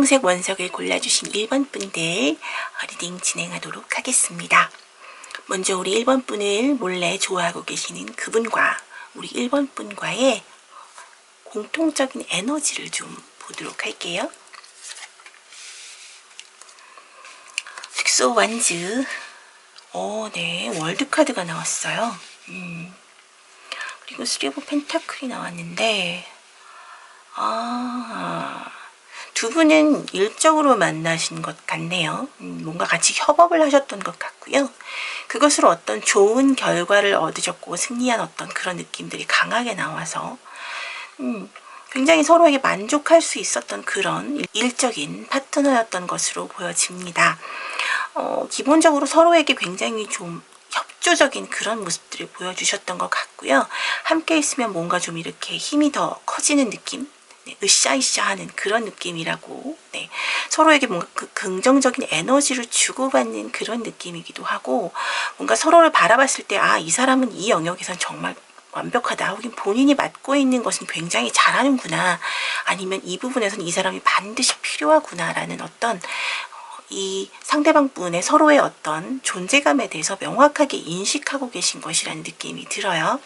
분홍색 원석을 골라주신 1번 분들 리딩 진행하도록 하겠습니다. 먼저 우리 1번 분을 몰래 좋아하고 계시는 그분과 우리 1번 분과의 공통적인 에너지를 좀 보도록 할게요. 특수 완즈, 네, 월드카드가 나왔어요. 그리고 3 오브 펜타클이 나왔는데, 두 분은 일적으로 만나신 것 같네요. 뭔가 같이 협업을 하셨던 것 같고요. 그것으로 어떤 좋은 결과를 얻으셨고 승리한 어떤 그런 느낌들이 강하게 나와서 굉장히 서로에게 만족할 수 있었던 그런 일적인 파트너였던 것으로 보여집니다. 기본적으로 서로에게 굉장히 좀 협조적인 그런 모습들을 보여주셨던 것 같고요. 함께 있으면 뭔가 좀 이렇게 힘이 더 커지는 느낌? 네, 으쌰으쌰하는 그런 느낌이라고, 네, 서로에게 뭔가 그 긍정적인 에너지를 주고받는 그런 느낌이기도 하고, 뭔가 서로를 바라봤을 때 이 사람은 이 영역에선 정말 완벽하다, 혹은 본인이 맡고 있는 것은 굉장히 잘하는구나, 아니면 이 부분에서는 이 사람이 반드시 필요하구나 라는 어떤 이 상대방 분의 서로의 어떤 존재감에 대해서 명확하게 인식하고 계신 것이라는 느낌이 들어요.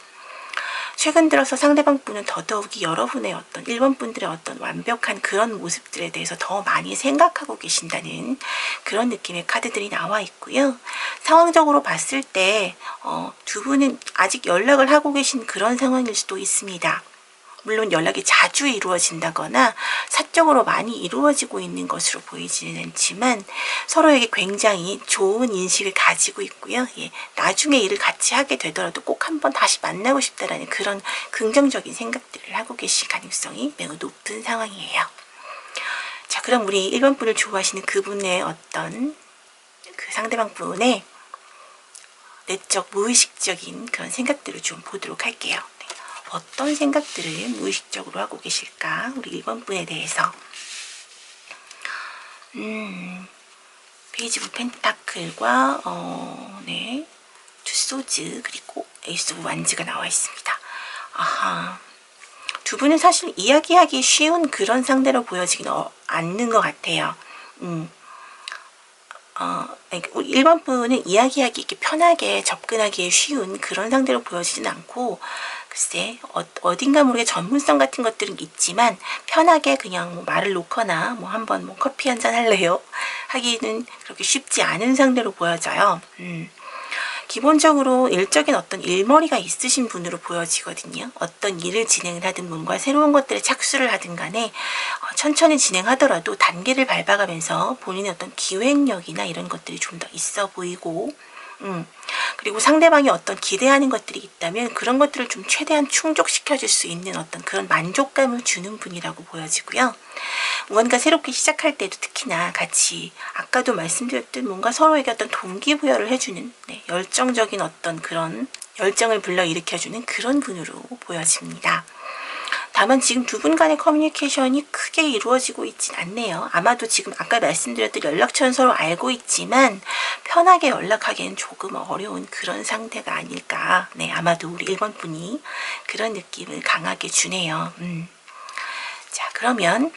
최근 들어서 상대방 분은 더더욱이 여러분의 어떤 1번 분들의 어떤 완벽한 그런 모습들에 대해서 더 많이 생각하고 계신다는 그런 느낌의 카드들이 나와 있고요. 상황적으로 봤을 때 두 분은 아직 연락을 하고 계신 그런 상황일 수도 있습니다. 물론 연락이 자주 이루어진다거나 사적으로 많이 이루어지고 있는 것으로 보이지는 않지만 서로에게 굉장히 좋은 인식을 가지고 있고요. 나중에 일을 같이 하게 되더라도 꼭 한번 다시 만나고 싶다라는 그런 긍정적인 생각들을 하고 계실 가능성이 매우 높은 상황이에요. 자, 그럼 우리 1번 분을 좋아하시는 그분의 어떤 그 상대방 분의 내적 무의식적인 그런 생각들을 좀 보도록 할게요. 어떤 생각들을 무의식적으로 하고 계실까? 우리 1번 분에 대해서. 페이지 오브 펜타클과 네, 투 소즈 그리고 에이스 오브 완즈가 나와 있습니다. 두 분은 사실 이야기하기 쉬운 그런 상대로 보여지기는 않는 것 같아요. 1번 분은 이야기하기 이렇게 편하게 접근하기에 쉬운 그런 상대로 보여지진 않고, 글쎄 어딘가 모르게 전문성 같은 것들은 있지만 편하게 그냥 뭐 말을 놓거나 뭐 한번 뭐 커피 한잔 할래요? 하기는 그렇게 쉽지 않은 상대로 보여져요. 기본적으로 일적인 어떤 일머리가 있으신 분으로 보여지거든요. 어떤 일을 진행을 하든 뭔가 새로운 것들에 착수를 하든 간에 천천히 진행하더라도 단계를 밟아가면서 본인의 어떤 기획력이나 이런 것들이 좀 더 있어 보이고, 그리고 상대방이 어떤 기대하는 것들이 있다면 그런 것들을 좀 최대한 충족시켜줄 수 있는 어떤 그런 만족감을 주는 분이라고 보여지고요. 무언가 새롭게 시작할 때도 특히나 같이 아까도 말씀드렸듯 뭔가 서로에게 어떤 동기부여를 해주는, 네, 열정적인 어떤 그런 열정을 불러일으켜주는 그런 분으로 보여집니다. 다만 지금 두 분 간의 커뮤니케이션이 크게 이루어지고 있진 않네요. 아마도 지금 아까 말씀드렸듯 연락처는 서로 알고 있지만 편하게 연락하기엔 조금 어려운 그런 상태가 아닐까. 네, 아마도 우리 1번 분이 그런 느낌을 강하게 주네요. 자, 그러면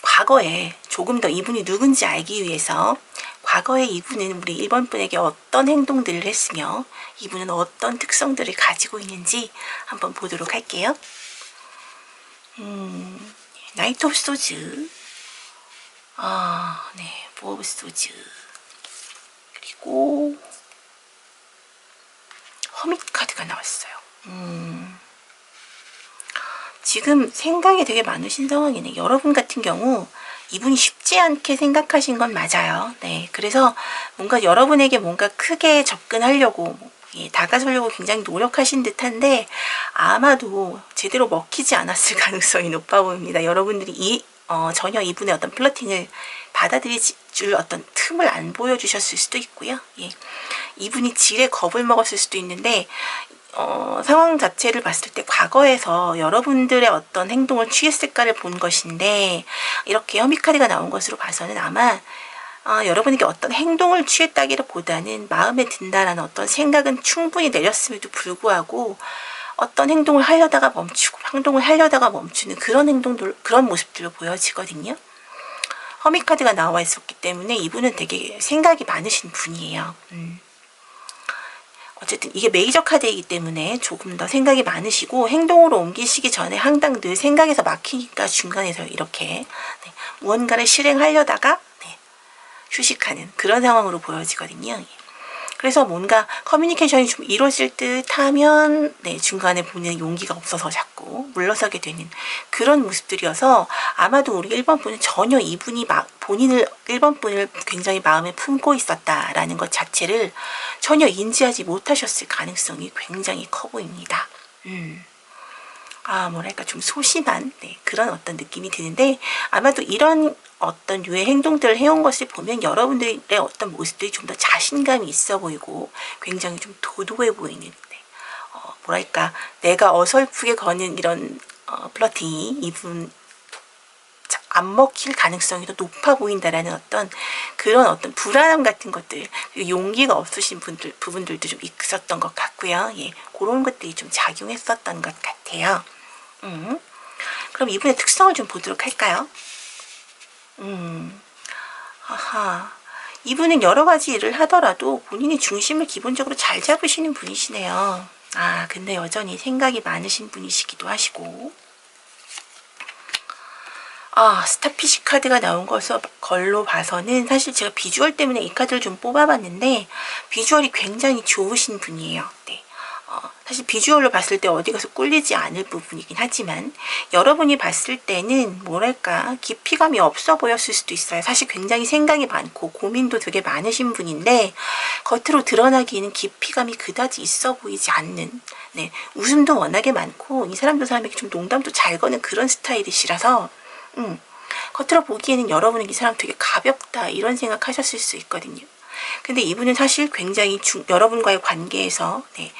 과거에 조금 더 이분이 누군지 알기 위해서 과거에 이분은 우리 1번 분에게 어떤 행동들을 했으며 이분은 어떤 특성들을 가지고 있는지 한번 보도록 할게요. 나이트 오브 소즈, 네, 포 오브 소즈, 그리고 허밋 카드가 나왔어요. 지금 생각이 되게 많으신 상황이네. 여러분 같은 경우 이분이 쉽지 않게 생각하신 건 맞아요. 네, 그래서 뭔가 여러분에게 뭔가 크게 접근하려고 다가서려고 굉장히 노력하신 듯한데 아마도 제대로 먹히지 않았을 가능성이 높아 보입니다. 여러분들이 전혀 이분의 어떤 플러팅을 받아들일 줄 어떤 틈을 안 보여주셨을 수도 있고요. 이분이 지레 겁을 먹었을 수도 있는데 상황 자체를 봤을 때 과거에서 여러분들의 어떤 행동을 취했을까를 본 것인데 이렇게 허미카드가 나온 것으로 봐서는 아마 여러분에게 어떤 행동을 취했다기보다는 마음에 든다라는 어떤 생각은 충분히 내렸음에도 불구하고 어떤 행동을 하려다가 멈추고 행동을 하려다가 멈추는 그런 행동들, 그런 모습들로 보여지거든요. 허미 카드가 나와 있었기 때문에 이분은 되게 생각이 많으신 분이에요. 어쨌든 이게 메이저 카드이기 때문에 조금 더 생각이 많으시고 행동으로 옮기시기 전에 항상 늘 생각에서 막히니까 중간에서 이렇게 네, 무언가를 실행하려다가 네, 휴식하는 그런 상황으로 보여지거든요. 그래서 뭔가 커뮤니케이션이 좀 이루어질 듯 하면 네, 중간에 보는 용기가 없어서 자꾸 물러서게 되는 그런 모습들이어서 아마도 우리 1번 분은 전혀 이분이 본인을 1번 분을 굉장히 마음에 품고 있었다라는 것 자체를 전혀 인지하지 못하셨을 가능성이 굉장히 커 보입니다. 뭐랄까 좀 소심한 네, 그런 어떤 느낌이 드는데 아마도 이런 어떤 유의 행동들을 해온 것을 보면 여러분들의 어떤 모습들이 좀 더 자신감이 있어 보이고 굉장히 좀 도도해 보이는 네, 뭐랄까 내가 어설프게 거는 이런 플러팅이 이분 안 먹힐 가능성이 더 높아 보인다라는 그런 어떤 불안함 같은 것들, 용기가 없으신 부분들도 좀 있었던 것 같고요. 예, 그런 것들이 좀 작용했었던 것 같아요. 그럼 이분의 특성을 좀 보도록 할까요? 이분은 여러 가지 일을 하더라도 본인이 중심을 기본적으로 잘 잡으시는 분이시네요. 근데 여전히 생각이 많으신 분이시기도 하시고, 스타피쉬 카드가 나온 걸로 봐서는 사실 제가 비주얼 때문에 이 카드를 좀 뽑아봤는데 비주얼이 굉장히 좋으신 분이에요. 네. 사실 비주얼로 봤을 때 어디 가서 꿀리지 않을 부분이긴 하지만 여러분이 봤을 때는 뭐랄까 깊이감이 없어 보였을 수도 있어요. 사실 굉장히 생각이 많고 고민도 되게 많으신 분인데 겉으로 드러나기에는 깊이감이 그다지 있어 보이지 않는 네, 웃음도 워낙에 많고 이 사람도 사람에게 좀 농담도 잘 거는 그런 스타일이시라서 겉으로 보기에는 여러분은 이 사람 되게 가볍다 이런 생각하셨을 수 있거든요. 근데 이분은 사실 굉장히 여러분과의 관계에서 네,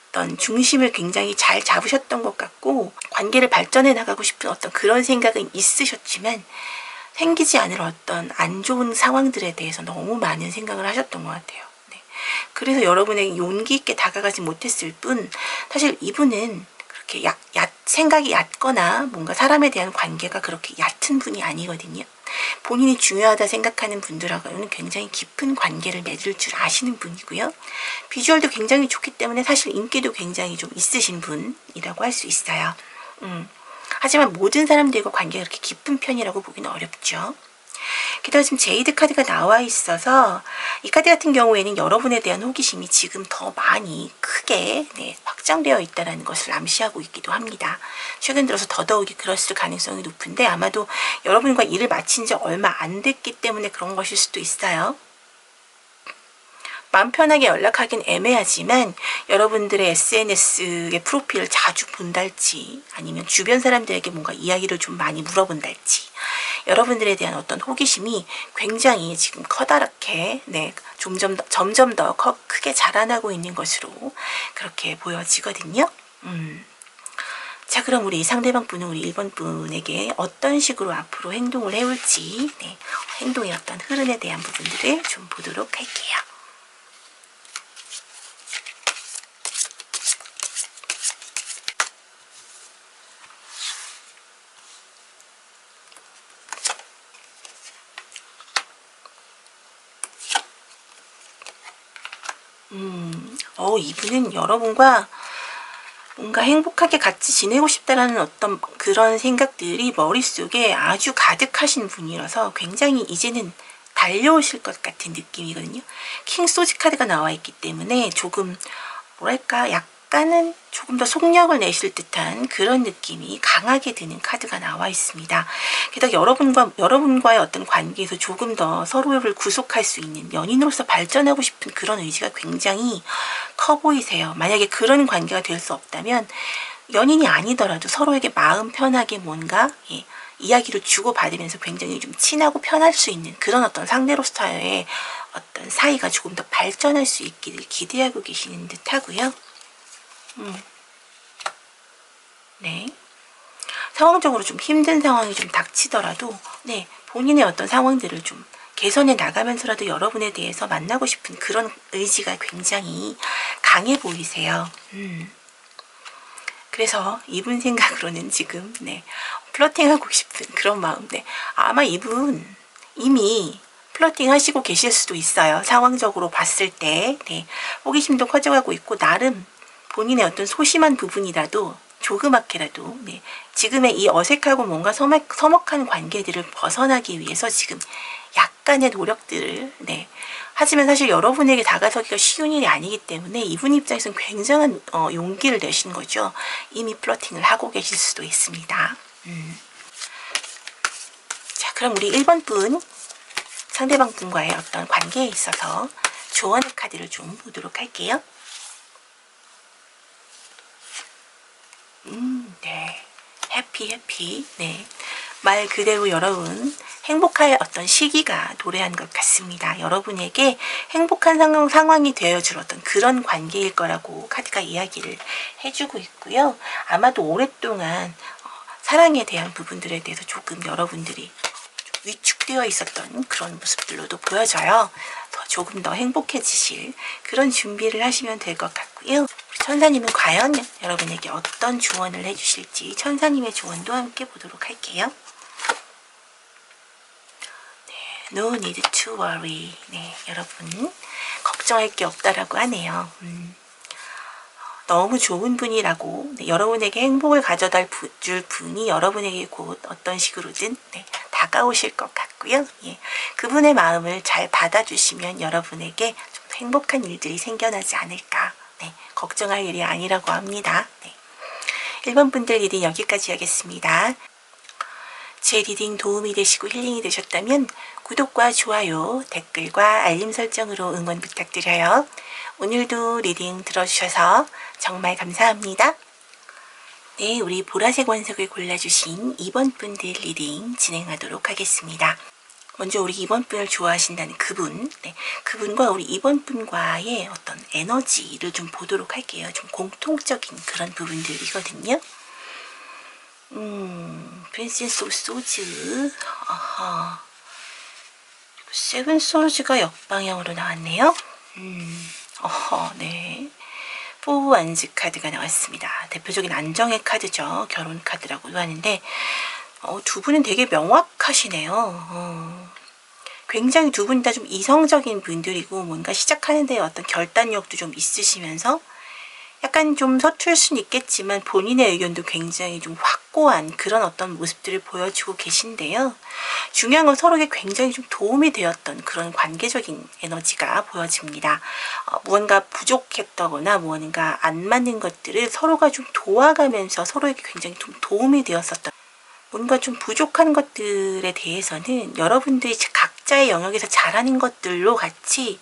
어떤 중심을 굉장히 잘 잡으셨던 것 같고 관계를 발전해 나가고 싶은 어떤 그런 생각은 있으셨지만 생기지 않을 어떤 안 좋은 상황들에 대해서 너무 많은 생각을 하셨던 것 같아요. 네. 그래서 여러분에게 용기 있게 다가가지 못했을 뿐 사실 이분은 그렇게 생각이 얕거나 뭔가 사람에 대한 관계가 그렇게 얕은 분이 아니거든요. 본인이 중요하다 생각하는 분들하고는 굉장히 깊은 관계를 맺을 줄 아시는 분이고요. 비주얼도 굉장히 좋기 때문에 사실 인기도 굉장히 좀 있으신 분이라고 할 수 있어요. 하지만 모든 사람들과 관계가 그렇게 깊은 편이라고 보기는 어렵죠. 게다가 지금 제이드 카드가 나와 있어서 이 카드 같은 경우에는 여러분에 대한 호기심이 지금 더 많이 크게 네, 확장되어 있다는 것을 암시하고 있기도 합니다. 최근 들어서 더더욱이 그랬을 가능성이 높은데 아마도 여러분과 일을 마친 지 얼마 안 됐기 때문에 그런 것일 수도 있어요. 마음 편하게 연락하긴 애매하지만 여러분들의 SNS의 프로필을 자주 본달지 아니면 주변 사람들에게 뭔가 이야기를 좀 많이 물어본달지 여러분들에 대한 어떤 호기심이 굉장히 지금 커다랗게 네, 점점 더 크게 자라나고 있는 것으로 그렇게 보여지거든요. 자, 그럼 우리 상대방 분은 우리 1번 분에게 어떤 식으로 앞으로 행동을 해올지 네, 행동의 어떤 흐름에 대한 부분들을 좀 보도록 할게요. 이분은 여러분과 뭔가 행복하게 같이 지내고 싶다라는 어떤 그런 생각들이 머릿속에 아주 가득하신 분이라서 굉장히 이제는 달려오실 것 같은 느낌이거든요. 킹 소지 카드가 나와 있기 때문에 조금 뭐랄까 약간은 조금 더 속력을 내실 듯한 그런 느낌이 강하게 드는 카드가 나와 있습니다. 게다가 여러분과의 어떤 관계에서 조금 더 서로를 구속할 수 있는 연인으로서 발전하고 싶은 그런 의지가 굉장히 커 보이세요. 만약에 그런 관계가 될 수 없다면 연인이 아니더라도 서로에게 마음 편하게 뭔가 이야기를 주고받으면서 굉장히 좀 친하고 편할 수 있는 그런 어떤 상대로서의 어떤 사이가 조금 더 발전할 수 있기를 기대하고 계시는 듯 하고요. 네. 상황적으로 좀 힘든 상황이 좀 닥치더라도 네, 본인의 어떤 상황들을 좀 개선해 나가면서라도 여러분에 대해서 만나고 싶은 그런 의지가 굉장히 강해 보이세요. 그래서 이분 생각으로는 지금 네, 플러팅하고 싶은 그런 마음. 네, 아마 이분 이미 플러팅 하시고 계실 수도 있어요. 상황적으로 봤을 때. 네. 호기심도 커져가고 있고, 나름 본인의 어떤 소심한 부분이라도 조그맣게라도 네, 지금의 이 어색하고 뭔가 서먹한 관계들을 벗어나기 위해서 지금 약간의 노력들을 네, 하지만 사실 여러분에게 다가서기가 쉬운 일이 아니기 때문에 이분 입장에서는 굉장한 용기를 내신 거죠. 이미 플러팅을 하고 계실 수도 있습니다. 자, 그럼 우리 1번 분 상대방 분과의 어떤 관계에 있어서 조언의 카드를 좀 보도록 할게요. 네. 해피. 네. 말 그대로 여러분 행복할 어떤 시기가 도래한 것 같습니다. 여러분에게 행복한 상황이 되어줄 어떤 그런 관계일 거라고 카드가 이야기를 해주고 있고요. 아마도 오랫동안 사랑에 대한 부분들에 대해서 조금 여러분들이 위축되어 있었던 그런 모습들로도 보여져요. 조금 더 행복해지실 그런 준비를 하시면 될 것 같고요. 천사님은 과연 여러분에게 어떤 조언을 해주실지 천사님의 조언도 함께 보도록 할게요. 네, No need to worry. 네, 여러분 걱정할 게 없다라고 하네요. 너무 좋은 분이라고 네, 여러분에게 행복을 가져다 줄 분이 여러분에게 곧 어떤 식으로든 네, 다가오실 것 같고요. 예, 그분의 마음을 잘 받아주시면 여러분에게 좀 행복한 일들이 생겨나지 않을까. 네, 걱정할 일이 아니라고 합니다. 네. 1번 분들 리딩 여기까지 하겠습니다. 제 리딩 도움이 되시고 힐링이 되셨다면 구독과 좋아요, 댓글과 알림 설정으로 응원 부탁드려요. 오늘도 리딩 들어주셔서 정말 감사합니다. 네, 우리 보라색 원석을 골라주신 2번 분들 리딩 진행하도록 하겠습니다. 먼저 우리 2번 분을 좋아하신다는 그분, 네, 그분과 우리 2번 분과의 어떤 에너지를 좀 보도록 할게요. 좀 공통적인 그런 부분들이거든요. 프린세스 오브 소즈, 세븐 소즈가 역방향으로 나왔네요. 네. 포 완즈 카드가 나왔습니다. 대표적인 안정의 카드죠. 결혼 카드라고도 하는데 두 분은 되게 명확하시네요. 굉장히 두 분 다 좀 이성적인 분들이고 뭔가 시작하는 데 어떤 결단력도 좀 있으시면서 약간 좀 서툴 수는 있겠지만 본인의 의견도 굉장히 좀 확고한 그런 어떤 모습들을 보여주고 계신데요. 중요한 건 서로에게 굉장히 좀 도움이 되었던 그런 관계적인 에너지가 보여집니다. 무언가 부족했다거나 무언가 안 맞는 것들을 서로가 좀 도와가면서 서로에게 굉장히 좀 도움이 되었었던 뭔가 좀 부족한 것들에 대해서는 여러분들이 각자의 영역에서 잘하는 것들로 같이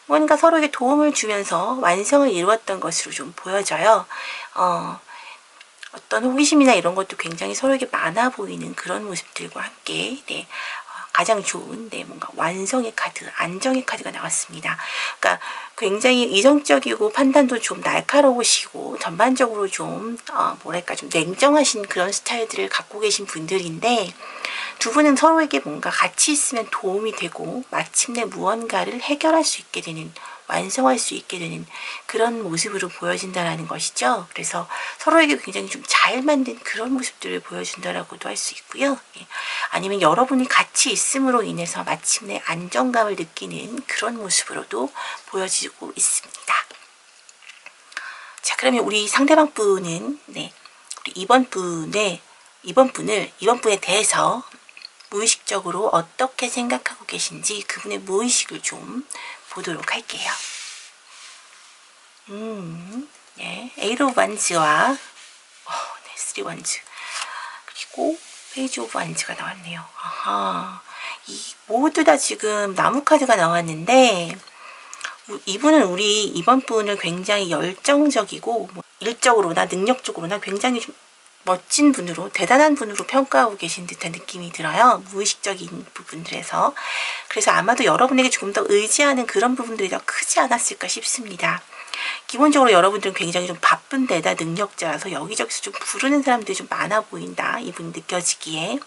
뭔가 서로에게 도움을 주면서 완성을 이루었던 것으로 좀 보여져요. 어떤 호기심이나 이런 것도 굉장히 서로에게 많아 보이는 그런 모습들과 함께 네, 가장 좋은 네, 뭔가 완성의 카드, 안정의 카드가 나왔습니다. 그러니까 굉장히 이성적이고 판단도 좀 날카로우시고 전반적으로 좀 뭐랄까 좀 냉정하신 그런 스타일들을 갖고 계신 분들인데 두 분은 서로에게 뭔가 같이 있으면 도움이 되고 마침내 무언가를 해결할 수 있게 되는 완성할 수 있게 되는 그런 모습으로 보여진다는 것이죠. 그래서 서로에게 굉장히 좀 잘 만든 그런 모습들을 보여준다라고도 할 수 있고요. 예. 아니면 여러분이 같이 있음으로 인해서 마침내 안정감을 느끼는 그런 모습으로도 보여지고 있습니다. 자, 그러면 우리 상대방 분은 네, 우리 2번 분에 대해서 무의식적으로 어떻게 생각하고 계신지 그분의 무의식을 좀 보도록 할게요. 네, 에이트 오브 완즈와 네, 3 완즈 그리고 페이지 오브 완즈가 나왔네요. 이 모두 다 지금 나무 카드가 나왔는데 이분은 우리 2번 분을 굉장히 열정적이고 일적으로나 능력적으로나 굉장히 좀 멋진 분으로 대단한 분으로 평가하고 계신 듯한 느낌이 들어요. 무의식적인 부분들에서. 그래서 아마도 여러분에게 조금 더 의지하는 그런 부분들이 더 크지 않았을까 싶습니다. 기본적으로 여러분들은 굉장히 좀 바쁜 데다 능력자라서 여기저기서 좀 부르는 사람들이 좀 많아 보인다. 이분이 느껴지기에.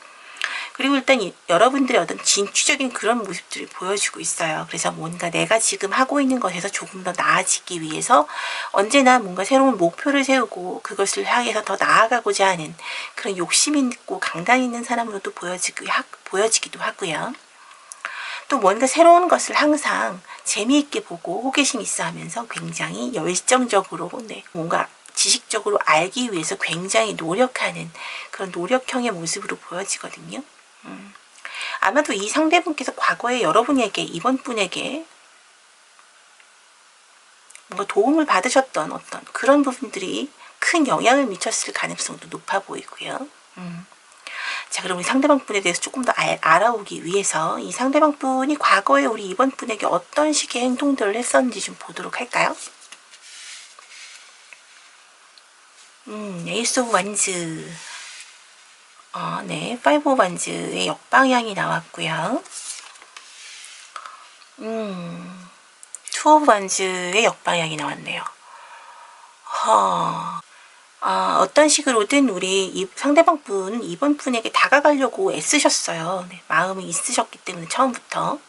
그리고 일단 여러분들의 어떤 진취적인 그런 모습들을 보여주고 있어요. 그래서 뭔가 내가 지금 하고 있는 것에서 조금 더 나아지기 위해서 언제나 뭔가 새로운 목표를 세우고 그것을 향해서 더 나아가고자 하는 그런 욕심 있고 강단 있는 사람으로도 보여지기도 하고요. 또 뭔가 새로운 것을 항상 재미있게 보고 호기심 있어 하면서 굉장히 열정적으로 뭔가 지식적으로 알기 위해서 굉장히 노력하는 그런 노력형의 모습으로 보여지거든요. 아마도 이 상대분께서 과거에 여러분에게, 이번 분에게 뭔가 도움을 받으셨던 어떤 그런 부분들이 큰 영향을 미쳤을 가능성도 높아 보이고요. 자, 그럼 우리 상대방 분에 대해서 조금 더 알아보기 위해서 이 상대방 분이 과거에 우리 이번 분에게 어떤 식의 행동들을 했었는지 좀 보도록 할까요? 에이스 오브 완즈. 네, 파이브 오브 완즈의 역방향이 나왔고요. 투 오브 완즈의 역방향이 나왔네요. 어떤 식으로든 우리 상대방 분은 이번 분에게 다가가려고 애쓰셨어요. 네, 마음이 있으셨기 때문에 처음부터.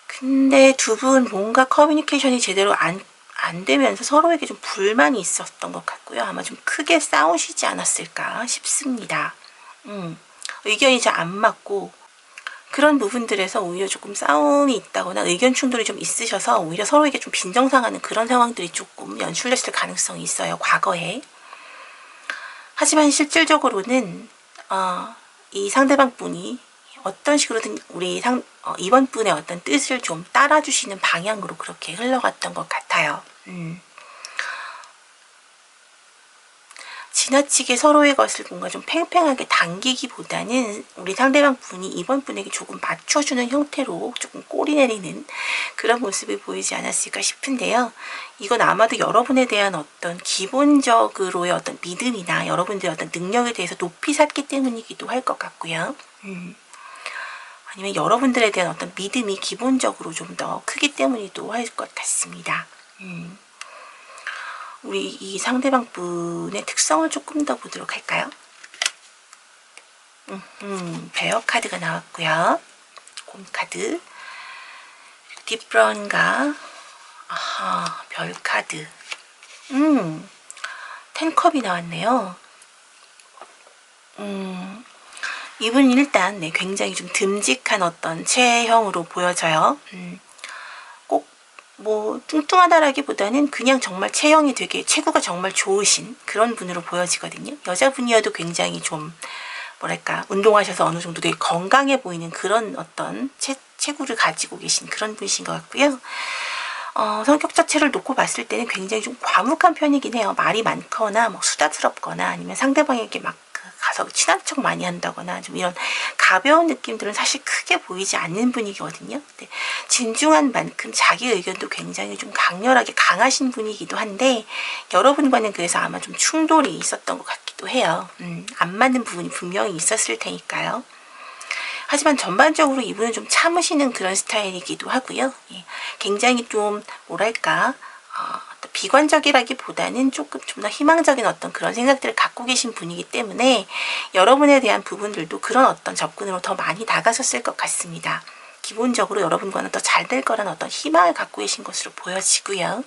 근데 두 분 뭔가 커뮤니케이션이 제대로 안 되면서 서로에게 좀 불만이 있었던 것 같고요. 아마 좀 크게 싸우시지 않았을까 싶습니다. 의견이 잘 안 맞고 그런 부분들에서 오히려 조금 싸움이 있다거나 의견 충돌이 좀 있으셔서 오히려 서로에게 좀 빈정상하는 그런 상황들이 조금 연출됐을 가능성이 있어요. 과거에. 하지만 실질적으로는 이 상대방 분이 어떤 식으로든 우리 이번 분의 어떤 뜻을 좀 따라주시는 방향으로 그렇게 흘러갔던 것 같아요. 지나치게 서로의 것을 뭔가 좀 팽팽하게 당기기보다는 우리 상대방 분이 이번 분에게 조금 맞춰주는 형태로 조금 꼬리 내리는 그런 모습을 보이지 않았을까 싶은데요. 이건 아마도 여러분에 대한 어떤 기본적으로의 어떤 믿음이나 여러분들의 어떤 능력에 대해서 높이 샀기 때문이기도 할 것 같고요. 아니면 여러분들에 대한 어떤 믿음이 기본적으로 좀 더 크기 때문이기도 할 것 같습니다. 우리 이 상대방 분의 특성을 조금 더 보도록 할까요? 베어 카드가 나왔고요. 곰 카드, 딥브라운과 별 카드, 텐컵이 나왔네요. 이분이 일단 굉장히 좀 듬직한 어떤 체형으로 보여져요. 꼭 뭐 뚱뚱하다라기보다는 그냥 정말 체형이 되게 체구가 정말 좋으신 그런 분으로 보여지거든요. 여자분이어도 굉장히 좀 뭐랄까 운동하셔서 어느 정도 되게 건강해 보이는 그런 어떤 체구를 가지고 계신 그런 분이신 것 같고요. 성격 자체를 놓고 봤을 때는 굉장히 좀 과묵한 편이긴 해요. 말이 많거나 뭐 수다스럽거나 아니면 상대방에게 막 가서 친한 척 많이 한다거나 좀 이런 가벼운 느낌들은 사실 크게 보이지 않는 분이거든요. 네, 진중한 만큼 자기 의견도 굉장히 좀 강렬하게 강하신 분이기도 한데 여러분과는 그래서 아마 좀 충돌이 있었던 것 같기도 해요. 안 맞는 부분이 분명히 있었을 테니까요. 하지만 전반적으로 이분은 좀 참으시는 그런 스타일이기도 하고요. 예, 굉장히 좀 뭐랄까 비관적이라기보다는 조금 좀 더 희망적인 어떤 그런 생각들을 갖고 계신 분이기 때문에 여러분에 대한 부분들도 그런 어떤 접근으로 더 많이 다가섰을 것 같습니다. 기본적으로 여러분과는 더 잘 될 거라는 어떤 희망을 갖고 계신 것으로 보여지고요.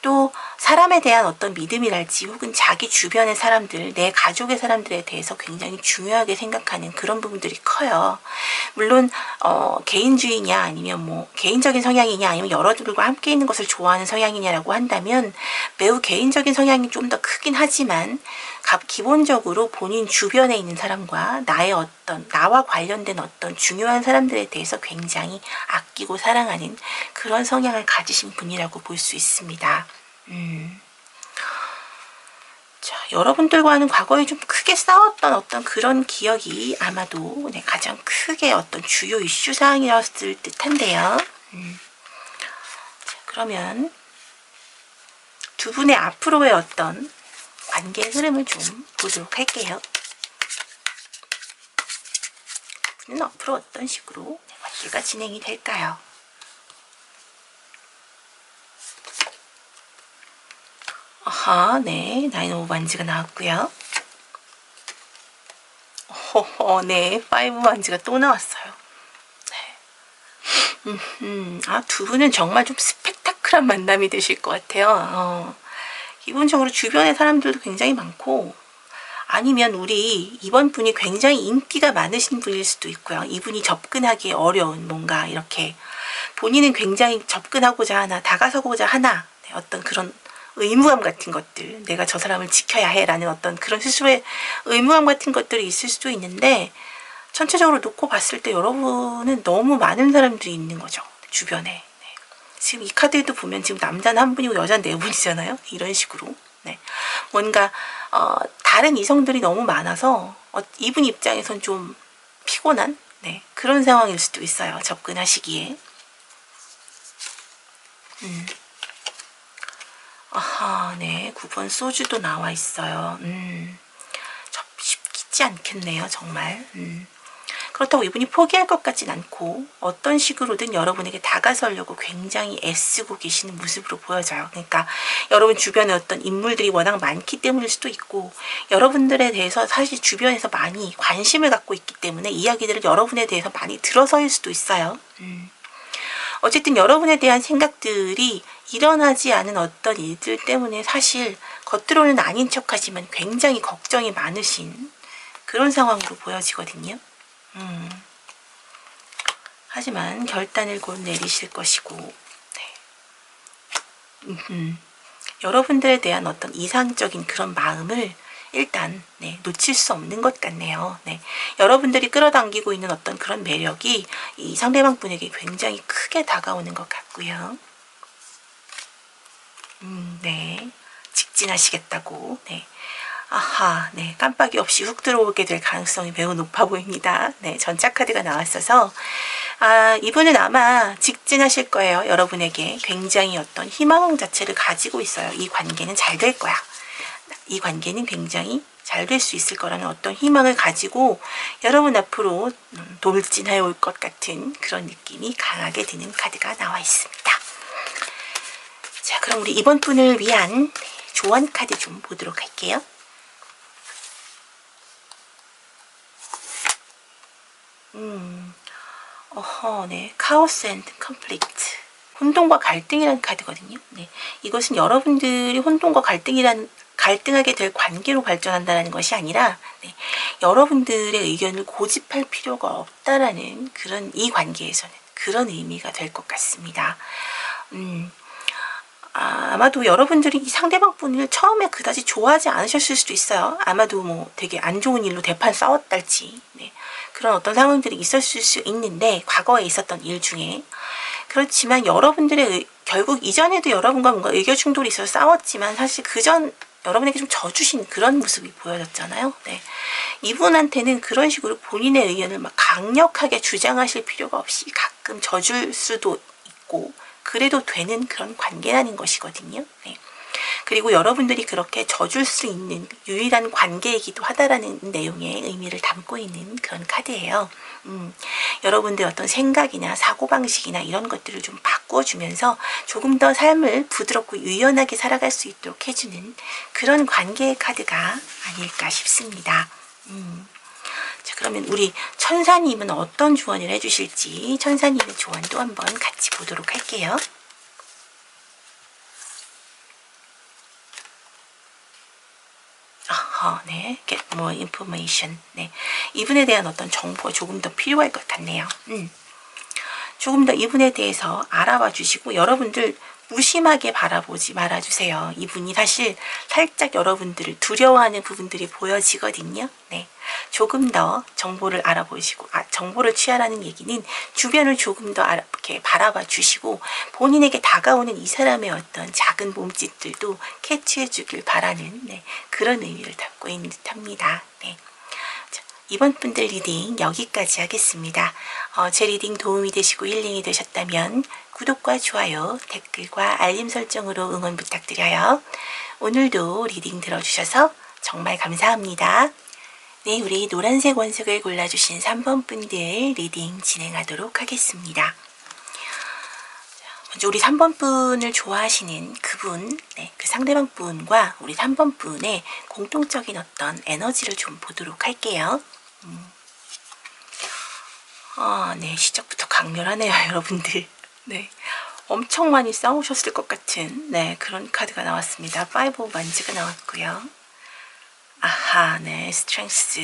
또 사람에 대한 어떤 믿음이랄지 혹은 자기 주변의 사람들, 내 가족의 사람들에 대해서 굉장히 중요하게 생각하는 그런 부분들이 커요. 물론 개인주의냐 아니면 뭐 개인적인 성향이냐 아니면 여러분들과 함께 있는 것을 좋아하는 성향이냐라고 한다면 매우 개인적인 성향이 좀 더 크긴 하지만 기본적으로 본인 주변에 있는 사람과 나와 관련된 어떤 중요한 사람들에 대해서 굉장히 아끼고 사랑하는 그런 성향을 가지신 분이라고 볼 수 있습니다. 자, 여러분들과는 과거에 좀 크게 싸웠던 어떤 그런 기억이 아마도 가장 크게 어떤 주요 이슈 사항이었을 듯한데요. 자, 그러면 두 분의 앞으로의 어떤 관계의 흐름을 좀 보도록 할게요. 두 분은 앞으로 어떤 식으로 관계가 진행이 될까요? 네, 나인 오브 완즈가 나왔고요. 네, 파이브 완즈가 또 나왔어요. 네. 두 분은 정말 좀 스펙타클한 만남이 되실 것 같아요. 기본적으로 주변의 사람들도 굉장히 많고 아니면 우리 이번 분이 굉장히 인기가 많으신 분일 수도 있고요. 이분이 접근하기 어려운 뭔가 이렇게 본인은 굉장히 접근하고자 하나 다가서고자 하나 어떤 그런 의무감 같은 것들, 내가 저 사람을 지켜야 해 라는 어떤 그런 스스로의 의무감 같은 것들이 있을 수도 있는데, 전체적으로 놓고 봤을 때 여러분은 너무 많은 사람들이 있는 거죠, 주변에. 네. 지금 이 카드에도 보면 지금 남자는 한 분이고 여자는 네 분이잖아요. 이런 식으로. 네. 뭔가 다른 이성들이 너무 많아서 이분 입장에선 좀 피곤한 그런 상황일 수도 있어요, 접근하시기에. 아하, 네. 9번 소주도 나와 있어요. 쉽지 않겠네요, 정말. 그렇다고 이분이 포기할 것 같진 않고 어떤 식으로든 여러분에게 다가서려고 굉장히 애쓰고 계시는 모습으로 보여져요. 그러니까 여러분 주변에 어떤 인물들이 워낙 많기 때문일 수도 있고, 여러분들에 대해서 사실 주변에서 많이 관심을 갖고 있기 때문에 이야기들을 여러분에 대해서 많이 들어서일 수도 있어요. 어쨌든 여러분에 대한 생각들이 일어나지 않은 어떤 일들 때문에 사실 겉으로는 아닌 척하지만 굉장히 걱정이 많으신 그런 상황으로 보여지거든요. 하지만 결단을 곧 내리실 것이고, 여러분들에 대한 어떤 이상적인 그런 마음을 일단 놓칠 수 없는 것 같네요. 여러분들이 끌어당기고 있는 어떤 그런 매력이 이 상대방 분에게 굉장히 크게 다가오는 것 같고요. 직진하시겠다고. 아하, 깜빡이 없이 훅 들어오게 될 가능성이 매우 높아 보입니다. 전차 카드가 나왔어서 이분은 아마 직진하실 거예요. 여러분에게 굉장히 어떤 희망 자체를 가지고 있어요. 이 관계는 잘 될 거야. 이 관계는 굉장히 잘 될 수 있을 거라는 어떤 희망을 가지고 여러분 앞으로 돌진해 올 것 같은 그런 느낌이 강하게 드는 카드가 나와 있습니다. 자, 그럼 우리 이번 분을 위한 조언 카드 좀 보도록 할게요. 카오스 앤드 컴플리트. 혼돈과 갈등이라는 카드거든요. 이것은 여러분들이 혼돈과 갈등하게 될 관계로 발전한다는 것이 아니라 여러분들의 의견을 고집할 필요가 없다라는 그런 이 관계에서는 그런 의미가 될 것 같습니다. 아마도 여러분들이 이 상대방 분을 처음에 그다지 좋아하지 않으셨을 수도 있어요. 아마도 뭐 되게 안 좋은 일로 대판 싸웠달지 그런 어떤 상황들이 있었을 수 있는데, 과거에 있었던 일 중에. 그렇지만 여러분들의 결국 이전에도 여러분과 뭔가 의견 충돌이 있어서 싸웠지만 사실 그전 여러분에게 좀 져주신 그런 모습이 보여졌잖아요. 이분한테는 그런 식으로 본인의 의견을 막 강력하게 주장하실 필요가 없이 가끔 져줄 수도 있고 그래도 되는 그런 관계라는 것이거든요. 그리고 여러분들이 그렇게 져줄 수 있는 유일한 관계이기도 하다라는 내용의 의미를 담고 있는 그런 카드예요. 여러분들 어떤 생각이나 사고방식이나 이런 것들을 좀 바꿔주면서 조금 더 삶을 부드럽고 유연하게 살아갈 수 있도록 해주는 그런 관계의 카드가 아닐까 싶습니다. 자, 그러면 우리 천사님은 어떤 조언을 해주실지 천사님의 조언도 한번 같이 보도록 할게요. get more information. 이분에 대한 어떤 정보가 조금 더 필요할 것 같네요. 조금 더 이분에 대해서 알아봐 주시고 여러분들 무심하게 바라보지 말아주세요. 이분이 사실 살짝 여러분들을 두려워하는 부분들이 보여지거든요. 조금 더 정보를 알아보시고, 정보를 취하라는 얘기는 주변을 조금 더 이렇게 바라봐 주시고 본인에게 다가오는 이 사람의 어떤 작은 몸짓들도 캐치해 주길 바라는 그런 의미를 담고 있는 듯 합니다. 자, 이번 분들 리딩 여기까지 하겠습니다. 제 리딩 도움이 되시고 힐링이 되셨다면 구독과 좋아요, 댓글과 알림 설정으로 응원 부탁드려요. 오늘도 리딩 들어주셔서 정말 감사합니다. 우리 노란색 원석을 골라주신 3번 분들 리딩 진행하도록 하겠습니다. 먼저 우리 3번 분을 좋아하시는 그분, 그 상대방 분과 우리 3번 분의 공통적인 어떤 에너지를 좀 보도록 할게요. 시작부터 강렬하네요, 여러분들. 엄청 많이 싸우셨을 것 같은 그런 카드가 나왔습니다. 5 오브 만즈가 나왔고요. 아하, 네, 스트렝스.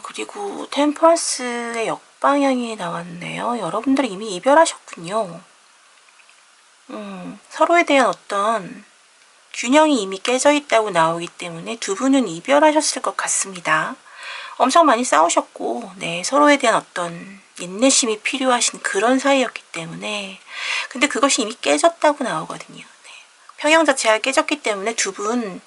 그리고 템퍼런스의 역방향이 나왔네요. 여러분들이 이미 이별하셨군요. 서로에 대한 어떤 균형이 이미 깨져 있다고 나오기 때문에 두 분은 이별하셨을 것 같습니다. 엄청 많이 싸우셨고, 네, 서로에 대한 어떤 인내심이 필요하신 그런 사이였기 때문에, 근데 그것이 이미 깨졌다고 나오거든요. 네. 평형 자체가 깨졌기 때문에 두 분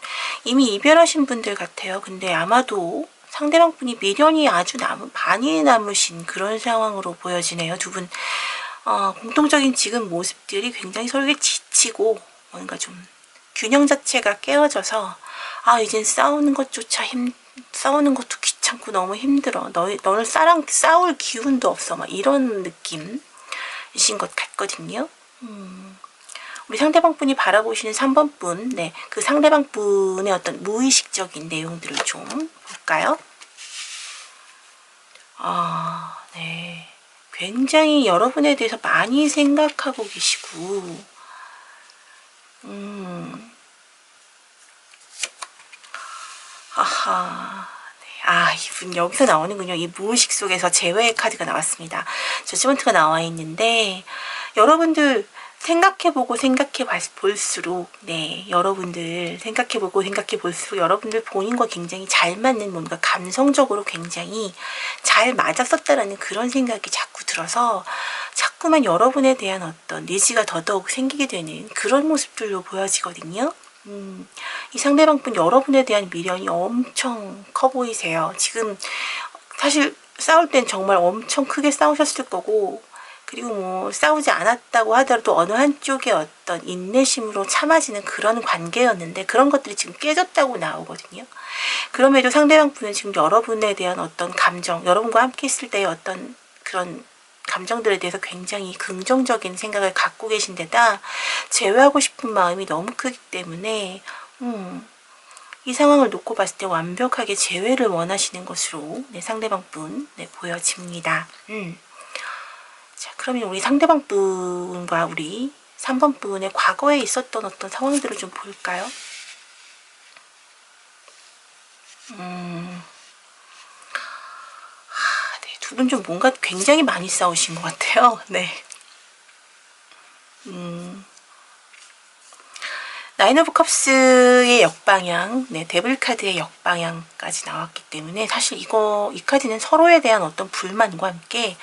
이미 이별하신 분들 같아요. 근데 아마도 상대방 분이 미련이 아주 많이 남으신 그런 상황으로 보여지네요. 두 분 공통적인 지금 모습들이 굉장히 서로에게 지치고 뭔가 좀 균형 자체가 깨어져서 이젠 싸우는 것도 귀찮고 너무 힘들어. 너를 싸울 기운도 없어. 막 이런 느낌이신 것 같거든요. 우리 상대방 분이 바라보시는 3번 분, 네, 그 상대방 분의 어떤 무의식적인 내용들을 좀 볼까요? 네. 굉장히 여러분에 대해서 많이 생각하고 계시고, 아하. 이분 여기서 나오는군요. 이 무의식 속에서 재회의 카드가 나왔습니다. 저지먼트가 나와 있는데, 여러분들 생각해보고 볼수록, 네, 여러분들 생각해보고 볼수록 여러분들 본인과 굉장히 잘 맞는, 뭔가 감성적으로 굉장히 잘 맞았었다라는 그런 생각이 자꾸 들어서 자꾸만 여러분에 대한 어떤 니즈가 더더욱 생기게 되는 그런 모습들로 보여지거든요. 이 상대방 분 여러분에 대한 미련이 엄청 커 보이세요. 지금 사실 싸울 땐 정말 엄청 크게 싸우셨을 거고, 그리고 뭐 싸우지 않았다고 하더라도 어느 한쪽의 어떤 인내심으로 참아지는 그런 관계였는데 그런 것들이 지금 깨졌다고 나오거든요. 그럼에도 상대방 분은 지금 여러분에 대한 어떤 감정, 여러분과 함께 있을 때의 어떤 그런 감정들에 대해서 굉장히 긍정적인 생각을 갖고 계신 데다 제외하고 싶은 마음이 너무 크기 때문에 이 상황을 놓고 봤을 때 완벽하게 제외를 원하시는 것으로, 네, 상대방 분, 네, 보여집니다. 자, 그러면 우리 상대방 분과 우리 3번 분의 과거에 있었던 어떤 상황들을 좀 볼까요? 두 분 좀 뭔가 굉장히 많이 싸우신 것 같아요. 네. 나인 오브 컵스의 역방향, 네, 데블 카드의 역방향까지 나왔기 때문에 사실 이 카드는 서로에 대한 어떤 불만과 함께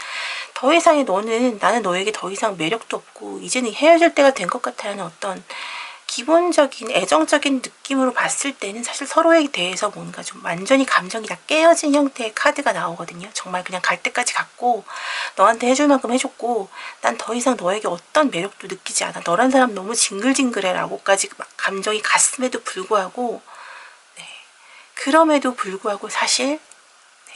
더 이상의 나는 너에게 더 이상 매력도 없고 이제는 헤어질 때가 된 것 같다는 어떤 기본적인 애정적인 느낌으로 봤을 때는 사실 서로에 대해서 뭔가 좀 완전히 감정이 다 깨어진 형태의 카드가 나오거든요. 정말 그냥 갈 때까지 갔고 너한테 해줄 만큼 해줬고 난 더 이상 너에게 어떤 매력도 느끼지 않아. 너란 사람 너무 징글징글해 라고까지 감정이 갔음에도 불구하고, 네, 그럼에도 불구하고 사실, 네,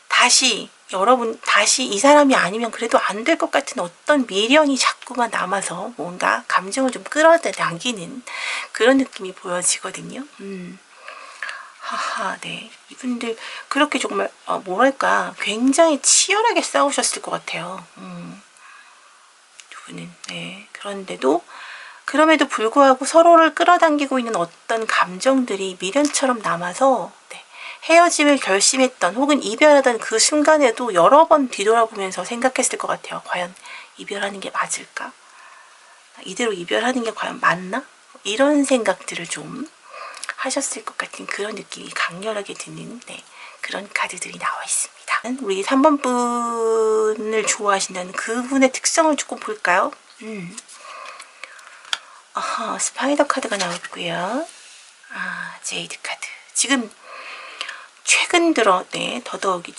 다시 이 사람이 아니면 그래도 안 될 것 같은 어떤 미련이 자꾸만 남아서 뭔가 감정을 좀 끌어당기는 그런 느낌이 보여지거든요. 하하, 네. 이분들 그렇게 정말 뭐랄까 굉장히 치열하게 싸우셨을 것 같아요. 두 분은. 네. 그럼에도 불구하고 서로를 끌어당기고 있는 어떤 감정들이 미련처럼 남아서, 네, 헤어짐을 결심했던 혹은 이별하던 그 순간에도 여러 번 뒤돌아보면서 생각했을 것 같아요. 과연 이별하는 게 맞을까? 이대로 이별하는 게 과연 맞나? 이런 생각들을 좀 하셨을 것 같은 그런 느낌이 강렬하게 드는, 네, 그런 카드들이 나와 있습니다. 우리 3번 분을 좋아하신다는 그분의 특성을 조금 볼까요? 스파이더 카드가 나왔고요. 제이드 카드. 지금 최근 들어, 네, 더더욱이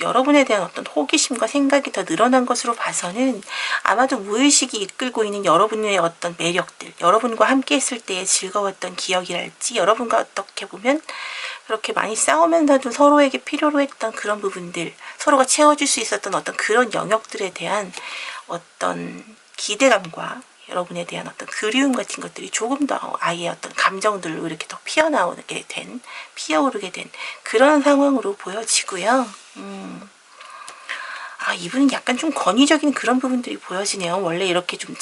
여러분에 대한 어떤 호기심과 생각이 더 늘어난 것으로 봐서는 아마도 무의식이 이끌고 있는 여러분의 어떤 매력들, 여러분과 함께 했을 때의 즐거웠던 기억이랄지, 여러분과 어떻게 보면 그렇게 많이 싸우면서도 서로에게 필요로 했던 그런 부분들, 서로가 채워줄 수 있었던 어떤 그런 영역들에 대한 어떤 기대감과 여러분에 대한 어떤 그리움 같은 것들이 조금 더 아이의 어떤 감정들로 이렇게 더 피어오르게 된 그런 상황으로 보여지고요. 이분은 약간 좀 권위적인 그런 부분들이 보여지네요. 원래 이렇게 좀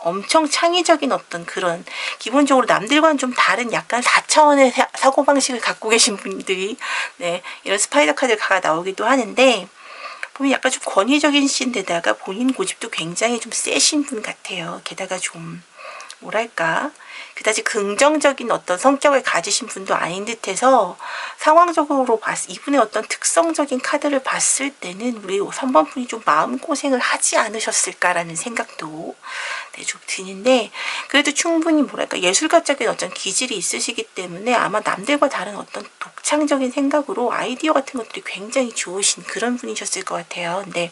엄청 창의적인 어떤 그런 기본적으로 남들과는 좀 다른 약간 4차원의 사고방식을 갖고 계신 분들이 네, 이런 스파이더 카드가 나오기도 하는데 보면 약간 좀 권위적인 신데다가 본인 고집도 굉장히 좀 세신 분 같아요. 게다가 좀 뭐랄까 그다지 긍정적인 어떤 성격을 가지신 분도 아닌 듯해서 상황적으로 이분의 어떤 특성적인 카드를 봤을 때는 우리 3번 분이 좀 마음고생을 하지 않으셨을까라는 생각도 네, 좀 드는데 그래도 충분히 뭐랄까 예술가적인 어떤 기질이 있으시기 때문에 아마 남들과 다른 어떤 독창적인 생각으로 아이디어 같은 것들이 굉장히 좋으신 그런 분이셨을 것 같아요. 근데